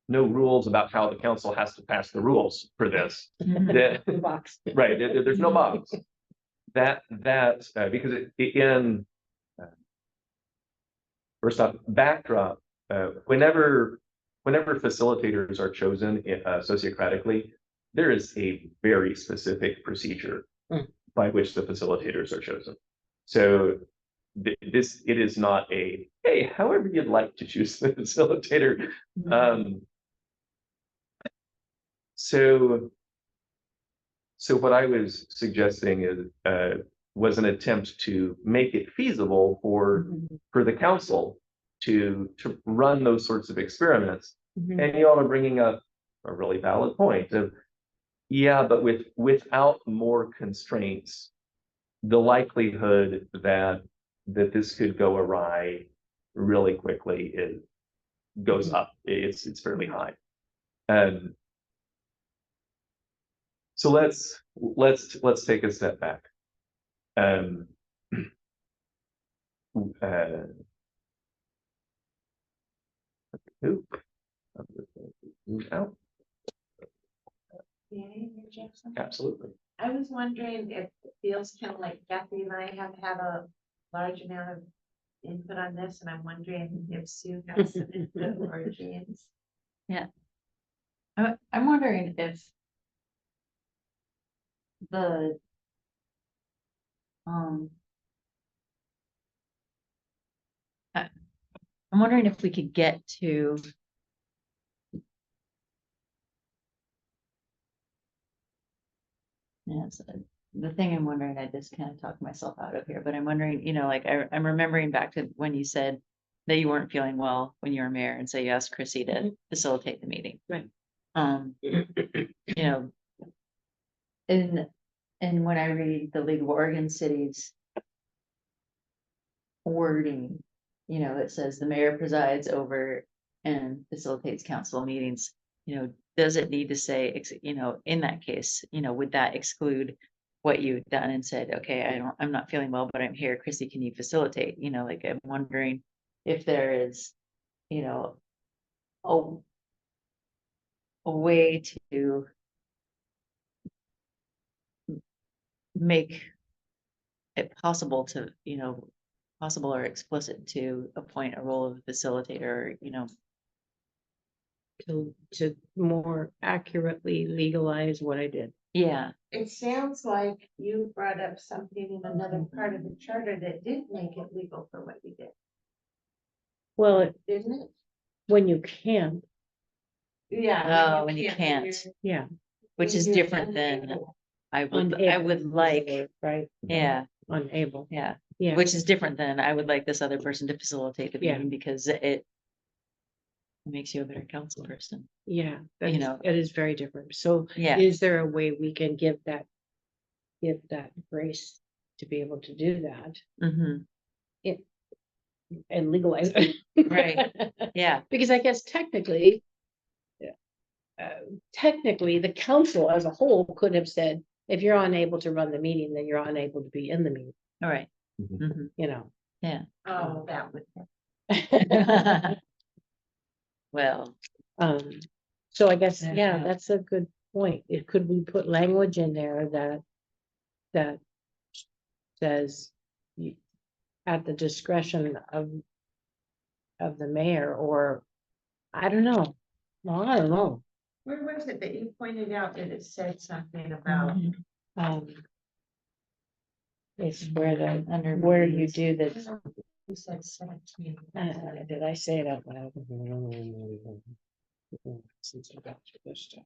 rules about how the council has to pass the rules for this, that, The box. right, there's no box. Because first off, backdrop, whenever facilitators are chosen sociocratically, there is a very specific procedure by which the facilitators are chosen. So it is not a, hey, however you'd like to choose the facilitator. So what I was suggesting was an attempt to make it feasible for the council to run those sorts of experiments. And you all are bringing up a really valid point of, yeah, but without more constraints, the likelihood that this could go awry really quickly goes up. It's fairly high. So let's take a step back. Out. May I interject something? Absolutely. I was wondering if it feels kind of like Kathy and I have had a large amount of input on this, and I'm wondering if Sue has some input or James. I'm wondering if the I'm wondering if we could get to yes, the thing I'm wondering, I just kind of talked myself out of here, but I'm wondering, like I'm remembering back to when you said that you weren't feeling well when you were mayor, and so you asked Chrissy to facilitate the meeting. Right. And when I read the League of Oregon Cities wording, it says the mayor presides over and facilitates council meetings, does it need to say, in that case, would that exclude what you've done and said, okay, I'm not feeling well, but I'm here, Chrissy, can you facilitate? Like I'm wondering if there is, a way to make it possible to, possible or explicit to appoint a role of a facilitator, To more accurately legalize what I did. yeah. It sounds like you brought up something in another part of the charter that did make it legal for what you did, Well, didn't it? when you can, Yeah. Oh, when you can't, yeah. which is different than I would like, Right, yeah, unable, yeah, yeah. which is different than I would like this other person to facilitate the Yeah. meeting because It makes you a better council person. Yeah, You know. it is very different. So Yeah. is there a way we can give that grace to be able to do that Mhm. and legalize it? Right. Yeah, Because I guess technically, the council as a whole could have said, if you're unable to run the meeting, then you're unable to be in the meeting, all right. Mhm. Mhm. you know? Oh, that would. Well, So I guess, Yeah. yeah, that's a good point. Could we put language in there that says you, at the discretion of the mayor, or I don't know. Well, I don't know. Where was it that you pointed out that it said something about? mhm. Um, it's where Under where you meetings. do this. You said 17. Did I say it out loud? Since I got to this stuff.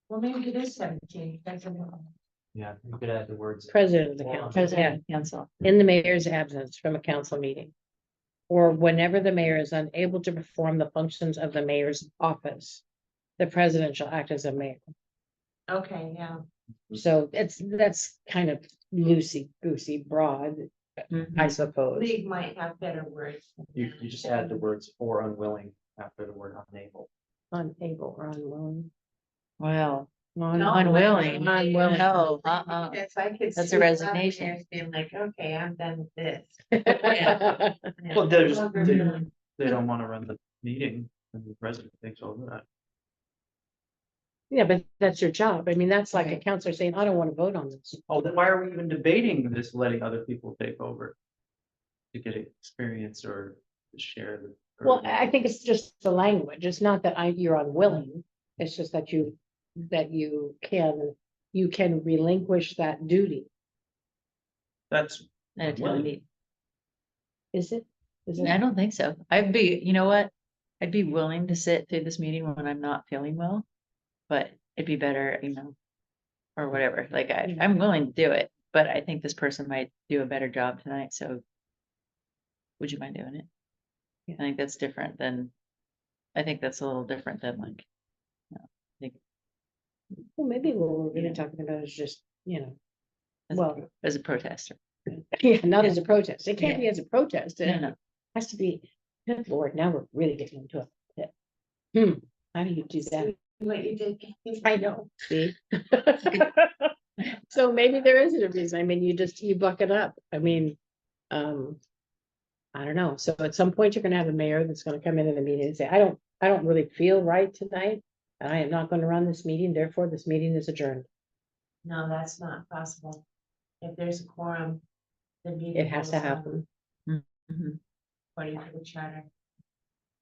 Well, maybe it is 17. That's a little. Yeah, you could add the words. President of the council, yeah, President of council. in the mayor's absence from a council meeting. Or whenever the mayor is unable to perform the functions of the mayor's office, the president shall act as a mayor. Okay, yeah. So that's kind of loosey goosey broad, I suppose. League might have better words. You just add the words or unwilling after the word unable. Unable or unwilling. Well, No, unwilling. Unwilling. No, Yes, I could. That's see a lot of resignation. mayors Being like, okay, I'm done with this. Well, they're just, Longer they, than- they don't want to run the meeting and the president thinks all that. Yeah, but that's your job. I mean, that's like a Right. counselor saying, I don't want to vote on this. Oh, then why are we even debating this, letting other people take over? To get experience or to share the. Well, I think it's just the language. It's not that you're unwilling. It's just that you can relinquish that duty. That's, At a town meeting. Is it? Is it? I don't think so. I'd be, you know what? I'd be willing to sit through this meeting when I'm not feeling well. But it'd be better, or whatever. Like I'm willing to do it, but I think this person might do a better job tonight, so. Would you mind doing it? Yeah. I think that's different than, I think that's a little different than like. Well, maybe what we're really Yeah. talking about is just, As well, as a protester. yeah, not as a protest. It can't be Yeah. as a protest. No, It no. has to be, good Lord, now we're really getting into it. How do you do that? What you did. I know, see? So maybe there isn't a reason. I mean, you buck it up. I mean, I don't know. So at some point, you're gonna have a mayor that's gonna come into the meeting and say, I don't really feel right tonight. And I am not gonna run this meeting, therefore this meeting is adjourned. No, that's not possible. If there's a quorum. The meeting. It has to goes on happen. Mhm. According to the charter.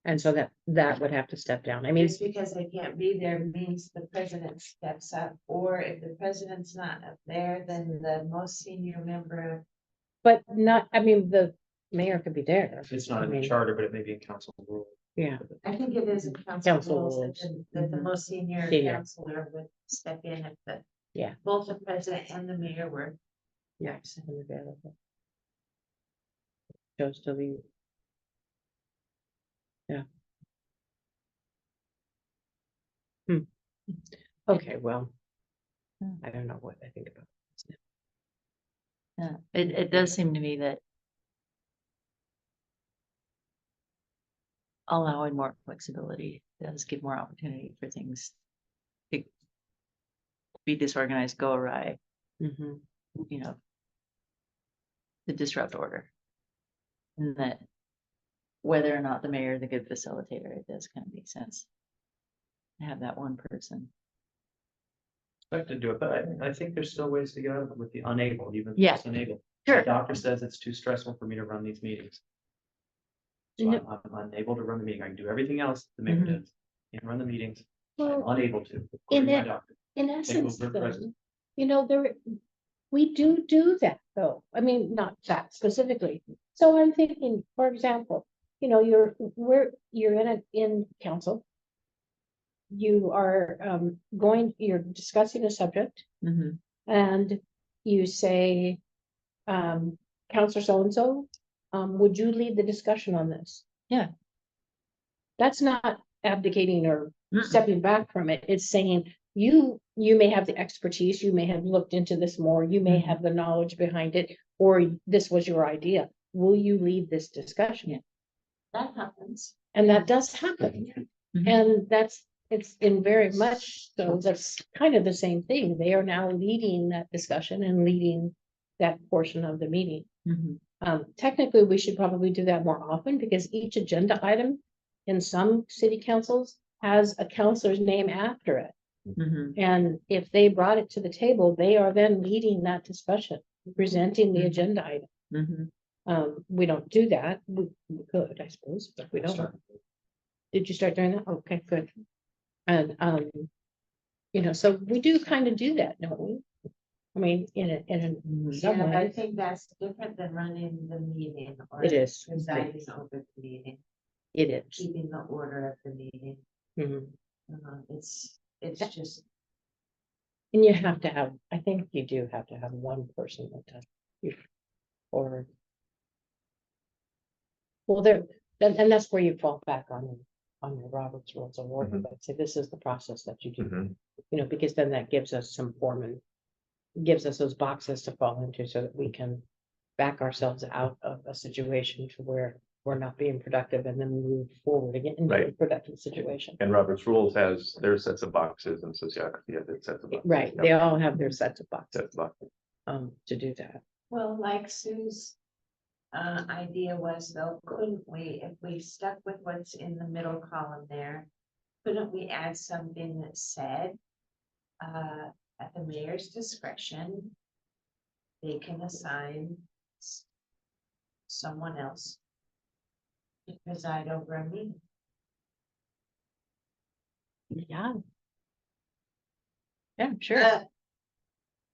And so that would have to step down. I mean, Just because they can't be there means the president steps up, or if the president's not up there, then the most senior member. but not, I mean, the mayor could be there. it's not in I the mean, charter, but it may be in council rule. Yeah, I think it is in council Council rules rules. that the Mhm. most senior Senior. counselor would step in if the. Yeah. Both the president and the mayor were. yeah. Unavailable. Chose to leave. Yeah. Okay, well. Yeah. I don't know what I think about this. Yeah, it does seem to me that. Allowing more flexibility does give more opportunity for things. To be disorganized, go awry, Mhm. To disrupt order. And that. Whether or not the mayor is a good facilitator, it does kind of make sense. To have that one person. I have to do it, but I think there's still ways to go with the unable, even if Yeah. it's unable. Sure. The doctor says it's too stressful for me to run these meetings. So No. I'm unable to run the meeting. I can do everything else the mayor Mhm. does. Can't run the meetings. I'm Well, unable to, according to my that- doctor. in Take essence, over president. we do that though. I mean, not that specifically. So I'm thinking, for example, you're in council. You are you're discussing a subject Mhm. and you say, Counselor so-and-so, would you lead the discussion on this? Yeah. That's not abdicating or Mm-mm. stepping back from it. It's saying, you may have the expertise, you may have looked into this more, you may Mhm. have the knowledge behind it, or this was your idea. Will you lead this discussion? That happens. And that does happen. Mhm. And it's in very much, so that's kind of the same thing. They are now leading that discussion and leading that portion of the meeting. Mhm. Technically, we should probably do that more often because each agenda item in some city councils has a counselor's name after it. Mhm. And if they brought it to the table, they are then leading that discussion, presenting the Mhm. agenda item. Mhm. We don't do that. We could, I suppose, but we don't. Did you start doing that? Okay, good. And, so we do kind of do that, don't we? I mean, Mhm. some Yeah, but I ways, think that's different than running the meeting or it is, presiding over the meeting, it is. keeping the order of the meeting. Mhm. It's just, And you have to have, I think you do have to have one person that does. Or. Well, and that's where you fall back on your Robert's Rules of Order, Mhm. but say this is the process that you do, Mhm. because then that gives us some form and gives us those boxes to fall into so that we can back ourselves out of a situation to where we're not being productive and then move forward again into a Right. productive situation. And Robert's Rules has their sets of boxes, and sociography has its sets of boxes. Right, they all have their sets of boxes, Sets of boxes. to do that. well, like Sue's idea was though, couldn't we, if we stuck with what's in the middle column there, couldn't we add something that said, at the mayor's discretion, they can assign someone else to preside over a meeting? Yeah. Yeah, sure.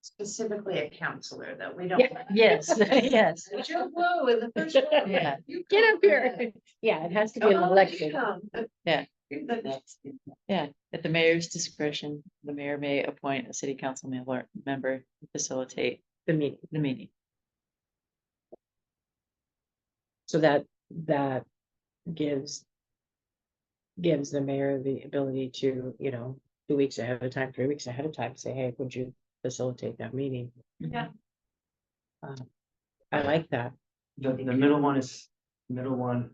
Specifically a counselor, that we don't. Yeah. Yes, yes. Joe Blow in the first one. Yeah. You Get come up here. ahead. Yeah, it has to be Come an on, election. you come. Yeah. You're the next. Yeah, at the mayor's discretion, the mayor may appoint a city council member to facilitate The meeting. the meeting. So that gives the mayor the ability to, 2 weeks ahead of time, 3 weeks ahead of time, say, hey, would you facilitate that meeting? Yeah. I like that. The middle one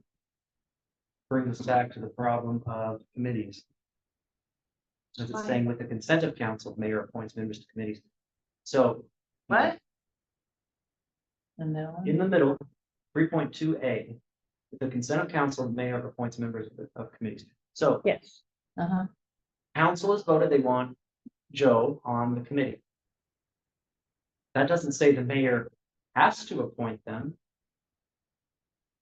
brings us back to the problem of committees. As it's saying with the consent of council, the mayor appoints members to committees. So. What? And then, In the middle, 3.2A, with the consent of council, the mayor appoints members of committees. So Yes. uh-huh, council has voted they want Joe on the committee. That doesn't say the mayor has to appoint them.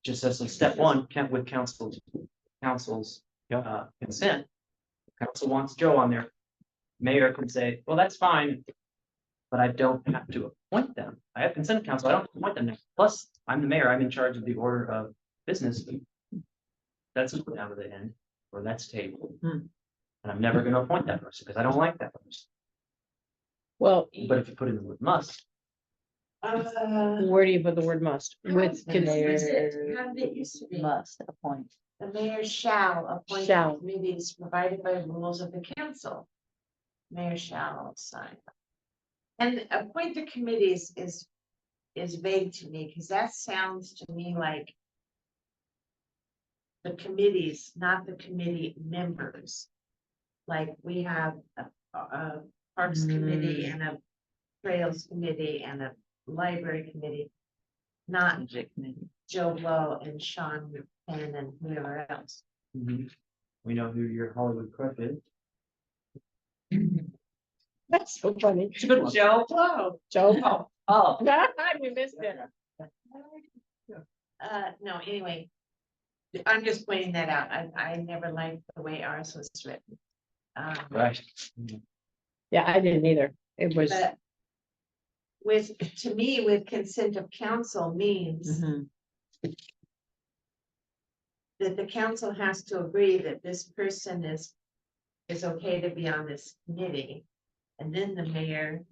Just says in step one, with council's consent. Council wants Joe on there. Mayor can say, well, that's fine. But I don't have to appoint them. I have consent of council. I don't appoint them. Plus, I'm the mayor. I'm in charge of the order of business. That's put down to the end, or that's tabled. Hmm. And I'm never going to appoint that person because I don't like that person. Well, But if you put in the word must, where do you put the word must? With the mayor How did it used to be? must appoint. The mayor shall appoint Shall. committees provided by rules of the council. Mayor shall assign. And appoint the committees is vague to me, because that sounds to me like the committees, not the committee members. Like we have a Parks Committee and a Trails Committee and a Library Committee. Not Subject committee. Joe Blow and Sean Penn and whoever else. we know who your Hollywood crush is. That's so funny. It's a good one. Joe Blow. Joe Blow. Oh, We missed it. No, anyway. I'm just pointing that out. I never liked the way ours was written. right. Yeah, I didn't either. It was, But to me, with consent of council means Mhm. that the council has to agree that this person is okay to be on this committee. And then the mayor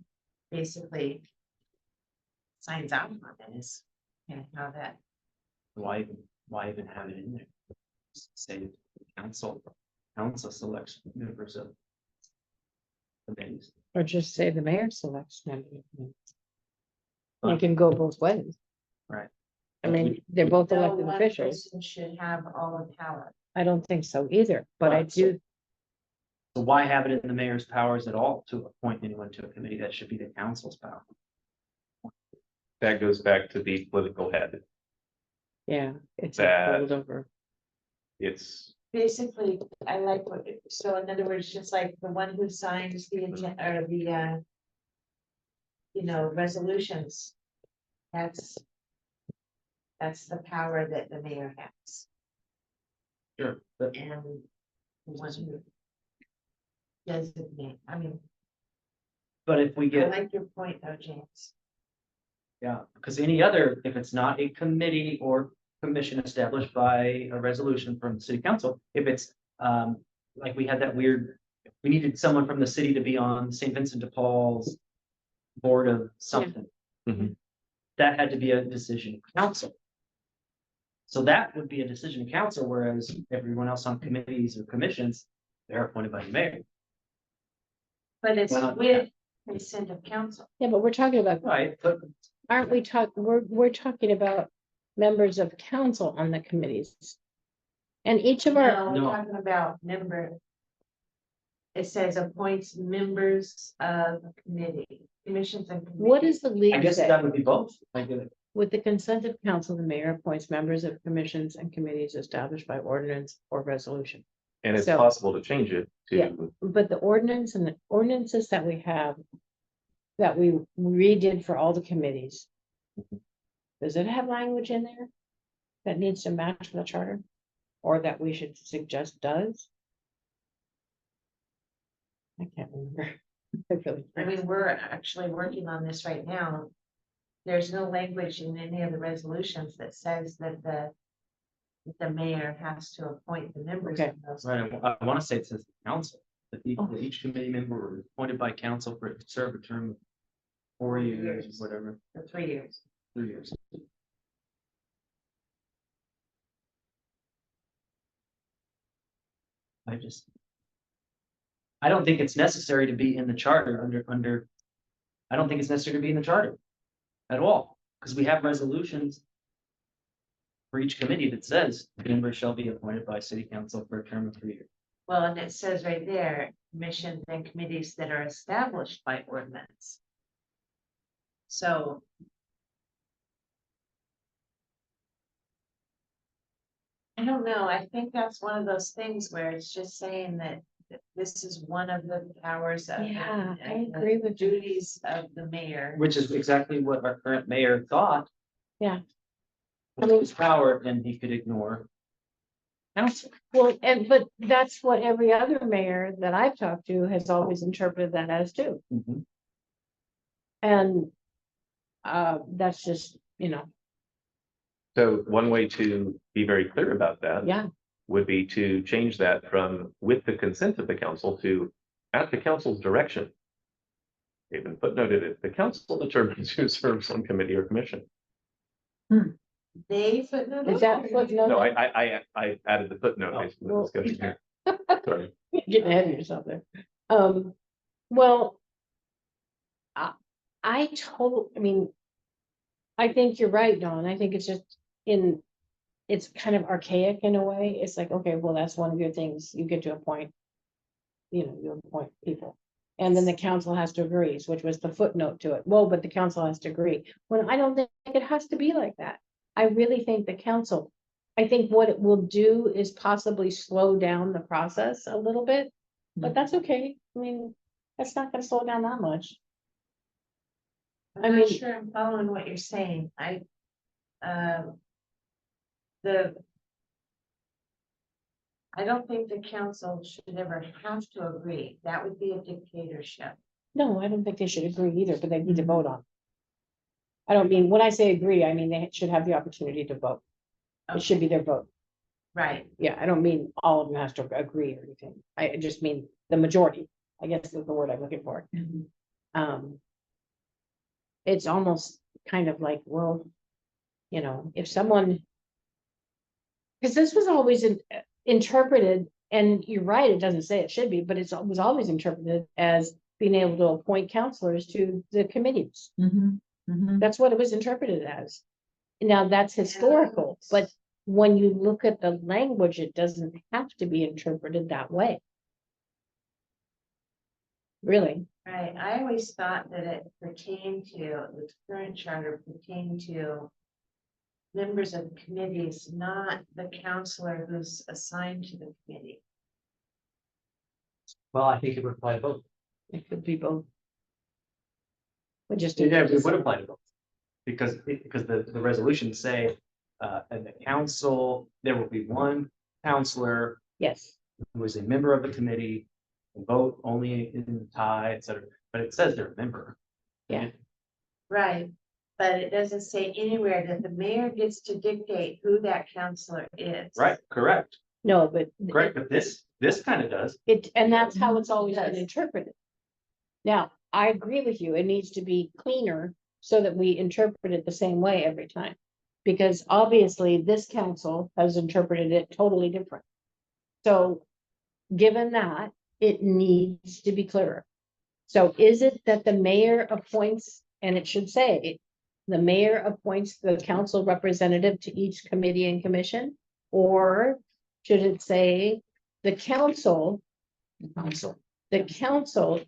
basically signs off on it, is kind of how that Why even have it in there? Just say council selects members of committees. Or just say the mayor selects members. It Fine. can go both ways. Right. I mean, they're both No elected one officials. person should have all the power. I don't think so either, but I Right, so- do, So why have it in the mayor's powers at all to appoint anyone to a committee? That should be the council's power. That goes back to the political head. yeah, it's a That- holdover. It's, Basically, I like what, so in other words, just like the one who signs the or the you know, resolutions. That's the power that the mayor has, Sure. But and the one who designate, I mean, if we I get, like your point though, James. yeah, because any other, if it's not a committee or commission established by a resolution from the city council, if it's, like we had that weird, we needed someone from the city to be on St. Vincent de Paul's board of something. Mhm. That had to be a decision of council. So that would be a decision of council, whereas everyone else on committees or commissions, they're appointed by the mayor. But it's Why not? with consent of council. Yeah, but we're talking about, Right, but aren't we talking, we're talking about members of council on the committees. And each of our, No, we're No. talking about member. It says appoints members of committee, commissions and. what does the I league guess say? that would be both. Like, With the consent of council, the mayor appoints members of commissions and committees established by ordinance or resolution. and it's So- possible to change it Yeah. to, But the ordinance and the ordinances that we have, that we redid for all the committees. Does it have language in there that needs to match the charter? Or that we should suggest does? I can't remember. I really I mean, we're actually working on this right now. There's no language in any of the resolutions that says that the mayor has to appoint the members Okay. of those. right, I want to say it says the council, that Oh. each committee member is appointed by council for to serve a term of 4 years, whatever, For 3 years. 3 years. I don't think it's necessary to be in the charter under, I don't think it's necessary to be in the charter at all, because we have resolutions for each committee that says members shall be appointed by city council for a term of 3 years. Well, and it says right there, commissions and committees that are established by ordinance. So. I don't know, I think that's one of those things where it's just saying that this is one of the powers of. Yeah, I of the agree with you. Duties of the mayor. Which is exactly what our current mayor thought. Yeah. With his power, and he could ignore council. Well, but that's what every other mayor that I've talked to has always interpreted that as too. Mhm. And that's just, so one way to be very clear about that. yeah, Would be to change that from with the consent of the council to at the council's direction. Even footnoted it, the council determines who serves on committee or commission. They footnote. is that footnote? No, I added the footnote. Oh, based on the well- discussion here. Sorry. Getting ahead of yourself there. Well. I think you're right, Dawn. I think it's just it's kind of archaic in a way. It's like, okay, well, that's one of your things. You get to appoint. You appoint people. And then the council has to agree, which was the footnote to it. Well, but the council has to agree. Well, I don't think it has to be like that. I really think the council, I think what it will do is possibly slow down the process a little bit. But that's okay. I mean, that's not gonna slow down that much. I I'm not mean- sure I'm following what you're saying. I don't think the council should ever have to agree. That would be a dictatorship. No, I don't think they should agree either, but they need to vote on. it. I don't mean, when I say agree, I mean they should have the opportunity to vote. It should be their vote. Right, Yeah, I don't mean all of them has to agree or anything. I just mean the majority, I guess is the word I'm looking for. It's almost kind of like, well, if someone Because this was always interpreted, and you're right, it doesn't say it should be, but it was always interpreted as being able to appoint counselors to the committees. That's what it was interpreted as. Now, that's historical, but when you look at the language, it doesn't have to be interpreted that way. Really, Right, I always thought that it pertained to, the current charter pertained to members of committees, not the counselor who's assigned to the committee. Well, I think it would apply to both. it could be both. But just. Yeah, it would apply to both. Because the resolutions say, and the council, there will be one counselor Yes, who is a member of the committee, and vote only in tie, et cetera, but it says they're a member. Yeah. Right, but it doesn't say anywhere that the mayor gets to dictate who that counselor is. Right, correct, no, but. correct, but this kind of does. And that's how it's always been Yes. interpreted. Now, I agree with you, it needs to be cleaner so that we interpret it the same way every time. Because obviously this council has interpreted it totally different. So, given that, it needs to be clearer. So is it that the mayor appoints, and it should say, the mayor appoints the council representative to each committee and commission? Or should it say the council, the council,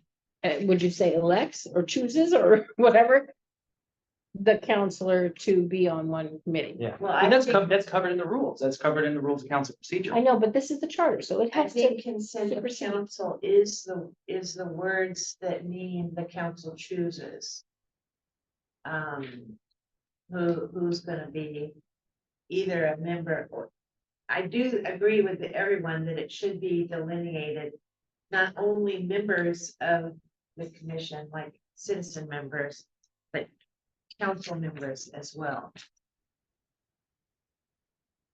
would you say elects or chooses or whatever? The counselor to be on one committee? Yeah, Well, and I that's think- that's covered in the rules, that's covered in the rules of council procedure. I know, but this is the charter, so it I has think to, consent of supersede. council is the words that mean the council chooses. Who's gonna be either a member or. I do agree with everyone that it should be delineated, not only members of the commission, like citizen members, but council members as well.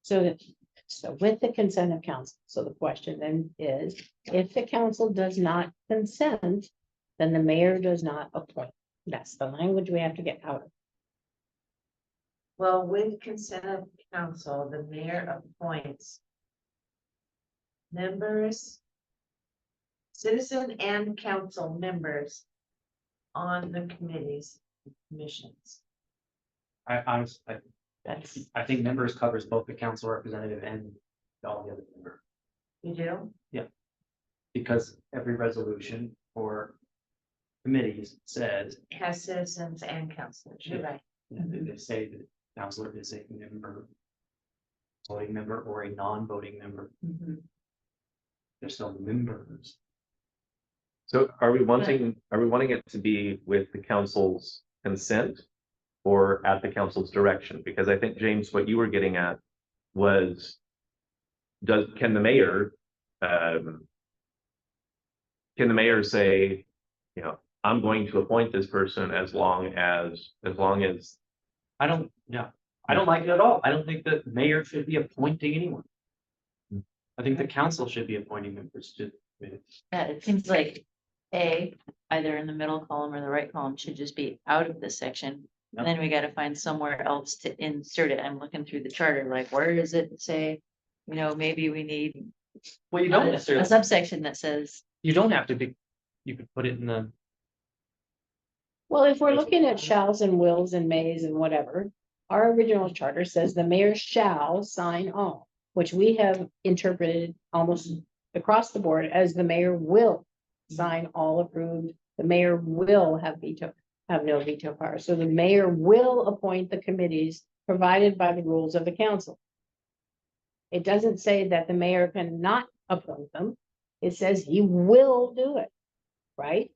so with the consent of council, so the question then is, if the council does not consent, then the mayor does not appoint. That's the language we have to get out of. Well, with consent of council, the mayor appoints members, citizen and council members on the committees, and commissions. I honestly, That's, I think members covers both the council representative and all the other members. You do? Because every resolution for committees says, Has citizens and councilors, you're right. they say that counselor is a member. Voting member or a non-voting member, they're still members. So are we wanting it to be with the council's consent? Or at the council's direction? Because I think, James, what you were getting at was, can the mayor say, you know, I'm going to appoint this person as long as. I don't like it at all. I don't think the mayor should be appointing anyone. I think the council should be appointing members to committees. Yeah, it seems like either in the middle column or the right column should just be out of this section. And then we gotta find somewhere else to insert it. I'm looking through the charter, like, where does it say? You know, maybe we need Well, you don't a necessarily, subsection that says, you don't have to be, you could put it in the, well, if we're looking at shalls and wills and mays and whatever, our original charter says the mayor shall sign all, which we have interpreted almost across the board as the mayor will sign all approved. The mayor will have no veto power. So the mayor will appoint the committees provided by the rules of the council. It doesn't say that the mayor cannot appoint them. It says he will do it, right?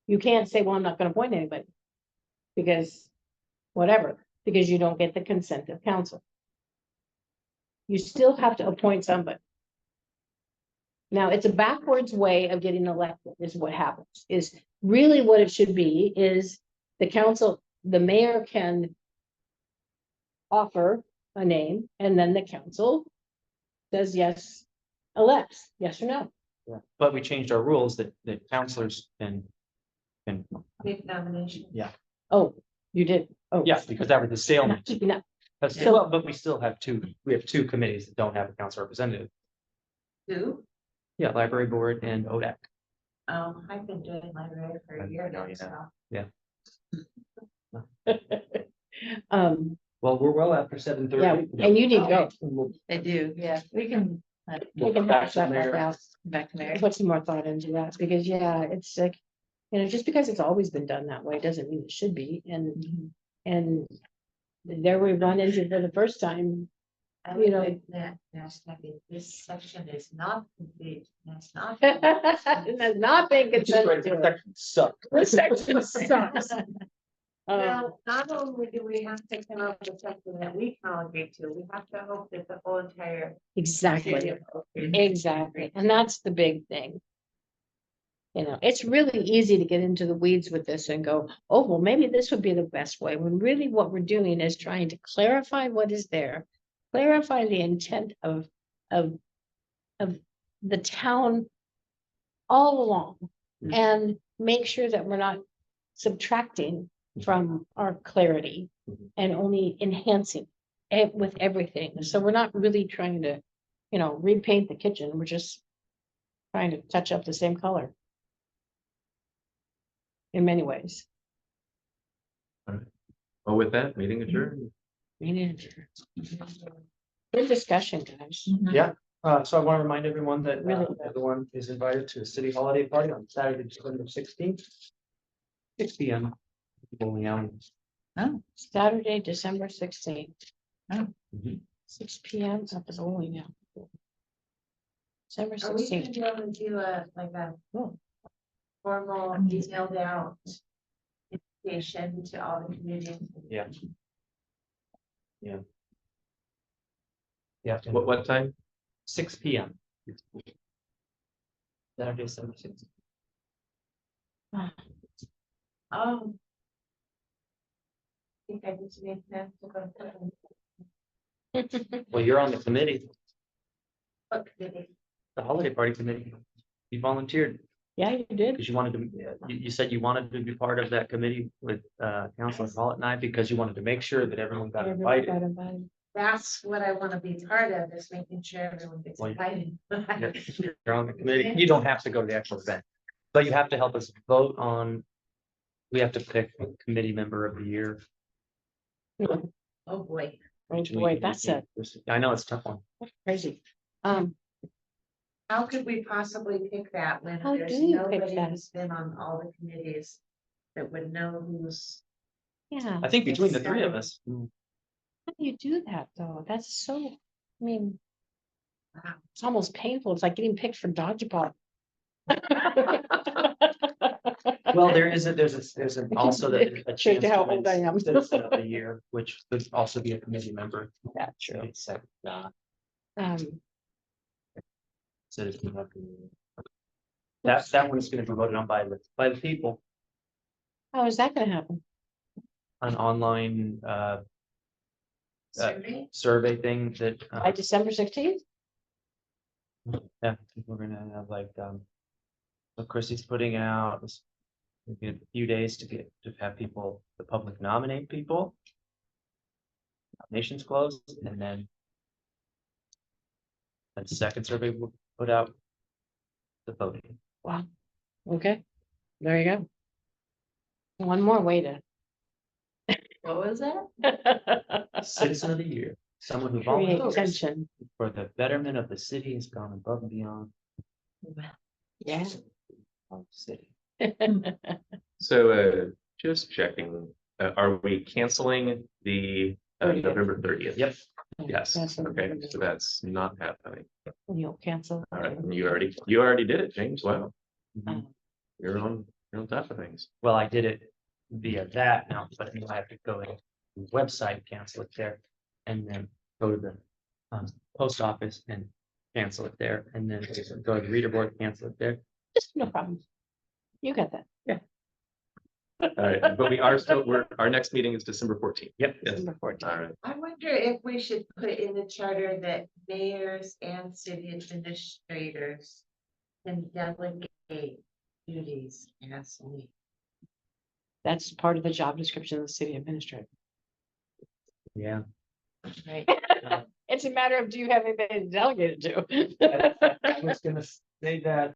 You can't say, well, I'm not gonna appoint anybody. Because whatever, because you don't get the consent of council. You still have to appoint somebody. Now, it's a backwards way of getting elected is what happens, is really what it should be is the council, the mayor can offer a name and then the council says yes, elects, yes or no. but we changed our rules that counselors can. Big nomination. Oh, you did. Oh. Yeah, because that was the stalemate. No, Well, but we still have we have two committees that don't have a council representative. Who? Yeah, library board and ODAC. I've been doing library for a year know now, you so. Well, we're well after 7:30. Yeah, and you need to go. I do, yeah, we can. We can hash that back out, Back to Mary. put some more thought into that, because yeah, it's like, just because it's always been done that way, doesn't mean it should be, and there we run into for the first time. I You would know. think that, this section is not complete, that's not. That's not being consented to. Suck. This section sucks. Well, not only do we have to come up with something that we can all agree to, we have to hope that the whole entire. Exactly, exactly, and that's the big thing. It's really easy to get into the weeds with this and go, oh, well, maybe this would be the best way, when really what we're doing is trying to clarify what is there. Clarify the intent of the town all along, Mhm. and make sure that we're not subtracting from our clarity Mhm. and only enhancing it with everything. So we're not really trying to, repaint the kitchen. We're just trying to touch up the same color. In many ways. Well, with that, meeting adjourned. Good discussion, guys. Yeah, so I want to remind everyone that Really? everyone is invited to a city holiday party on Saturday, December 16th. 6 p.m. Bowling alley. Saturday, December 16th. Mhm. 6 p.m. at the bowling alley. December Are we gonna 16th. be able to do a Oh. formal emailed out invitation to all the communities? Yeah. What time? 6 p.m. Saturday, December 16th. Oh. I think I just made that to go to Well, you're on the committee, the committee. the holiday party committee. You volunteered Yeah, you did. because you wanted to, you said you wanted to be part of that committee with Councilor Hall at night because you wanted to make sure that everyone got Everybody invited. got invited. That's what I want to be part of, is making sure everyone gets Well, invited. Yeah, you're on the committee. You don't have to go to the actual event, but you have to help us vote on. We have to pick a committee member of the year. Oh, boy. Boy, that's I know it's a tough one. crazy. How could we possibly pick that when How there's do you pick nobody that? who's been on all the committees that would know who's. Yeah, I think between the three of us, how do you do that though? That's so, I mean, Wow. it's almost painful. It's like getting picked for dodgeball. well, there's also a Shows chance you how to win old I am. Citizen of the year, which could also be a committee member. That's true. It's like, citizen of the year. That one's gonna be voted on by the people, How is that gonna happen? an online Survey? survey thing that By December 16th? yeah, we're gonna have what Chrissy's putting out is maybe a few days to have people, the public nominate people. Nominations closed, and then the second survey will put out the voting. Wow. Okay, there you go. One more way to. What was that? Citizen of the year, someone who Create volunteers tension. for the betterment of the city has gone above and beyond. Yeah. Of the city. So, just checking, are we canceling the 30th. November 30th? Yep. Yes, Cancel okay, the- so that's not happening. You'll cancel. All right, and you already did it, James. Wow, Um, you're on top of things. Well, I did it via that now, but now I have to go to the website, cancel it there, and then go to the post office and cancel it there, and then go to the reader board, cancel it there. Just no problem. You got that. All right, but our next meeting is December 14th. Yep. Yes, December 14th. all right. I wonder if we should put in the charter that mayors and city administrators can delegate duties as needed. That's part of the job description of the city administrator. Yeah. Right. It's a matter of, do you have anybody to delegate it to? I was gonna say that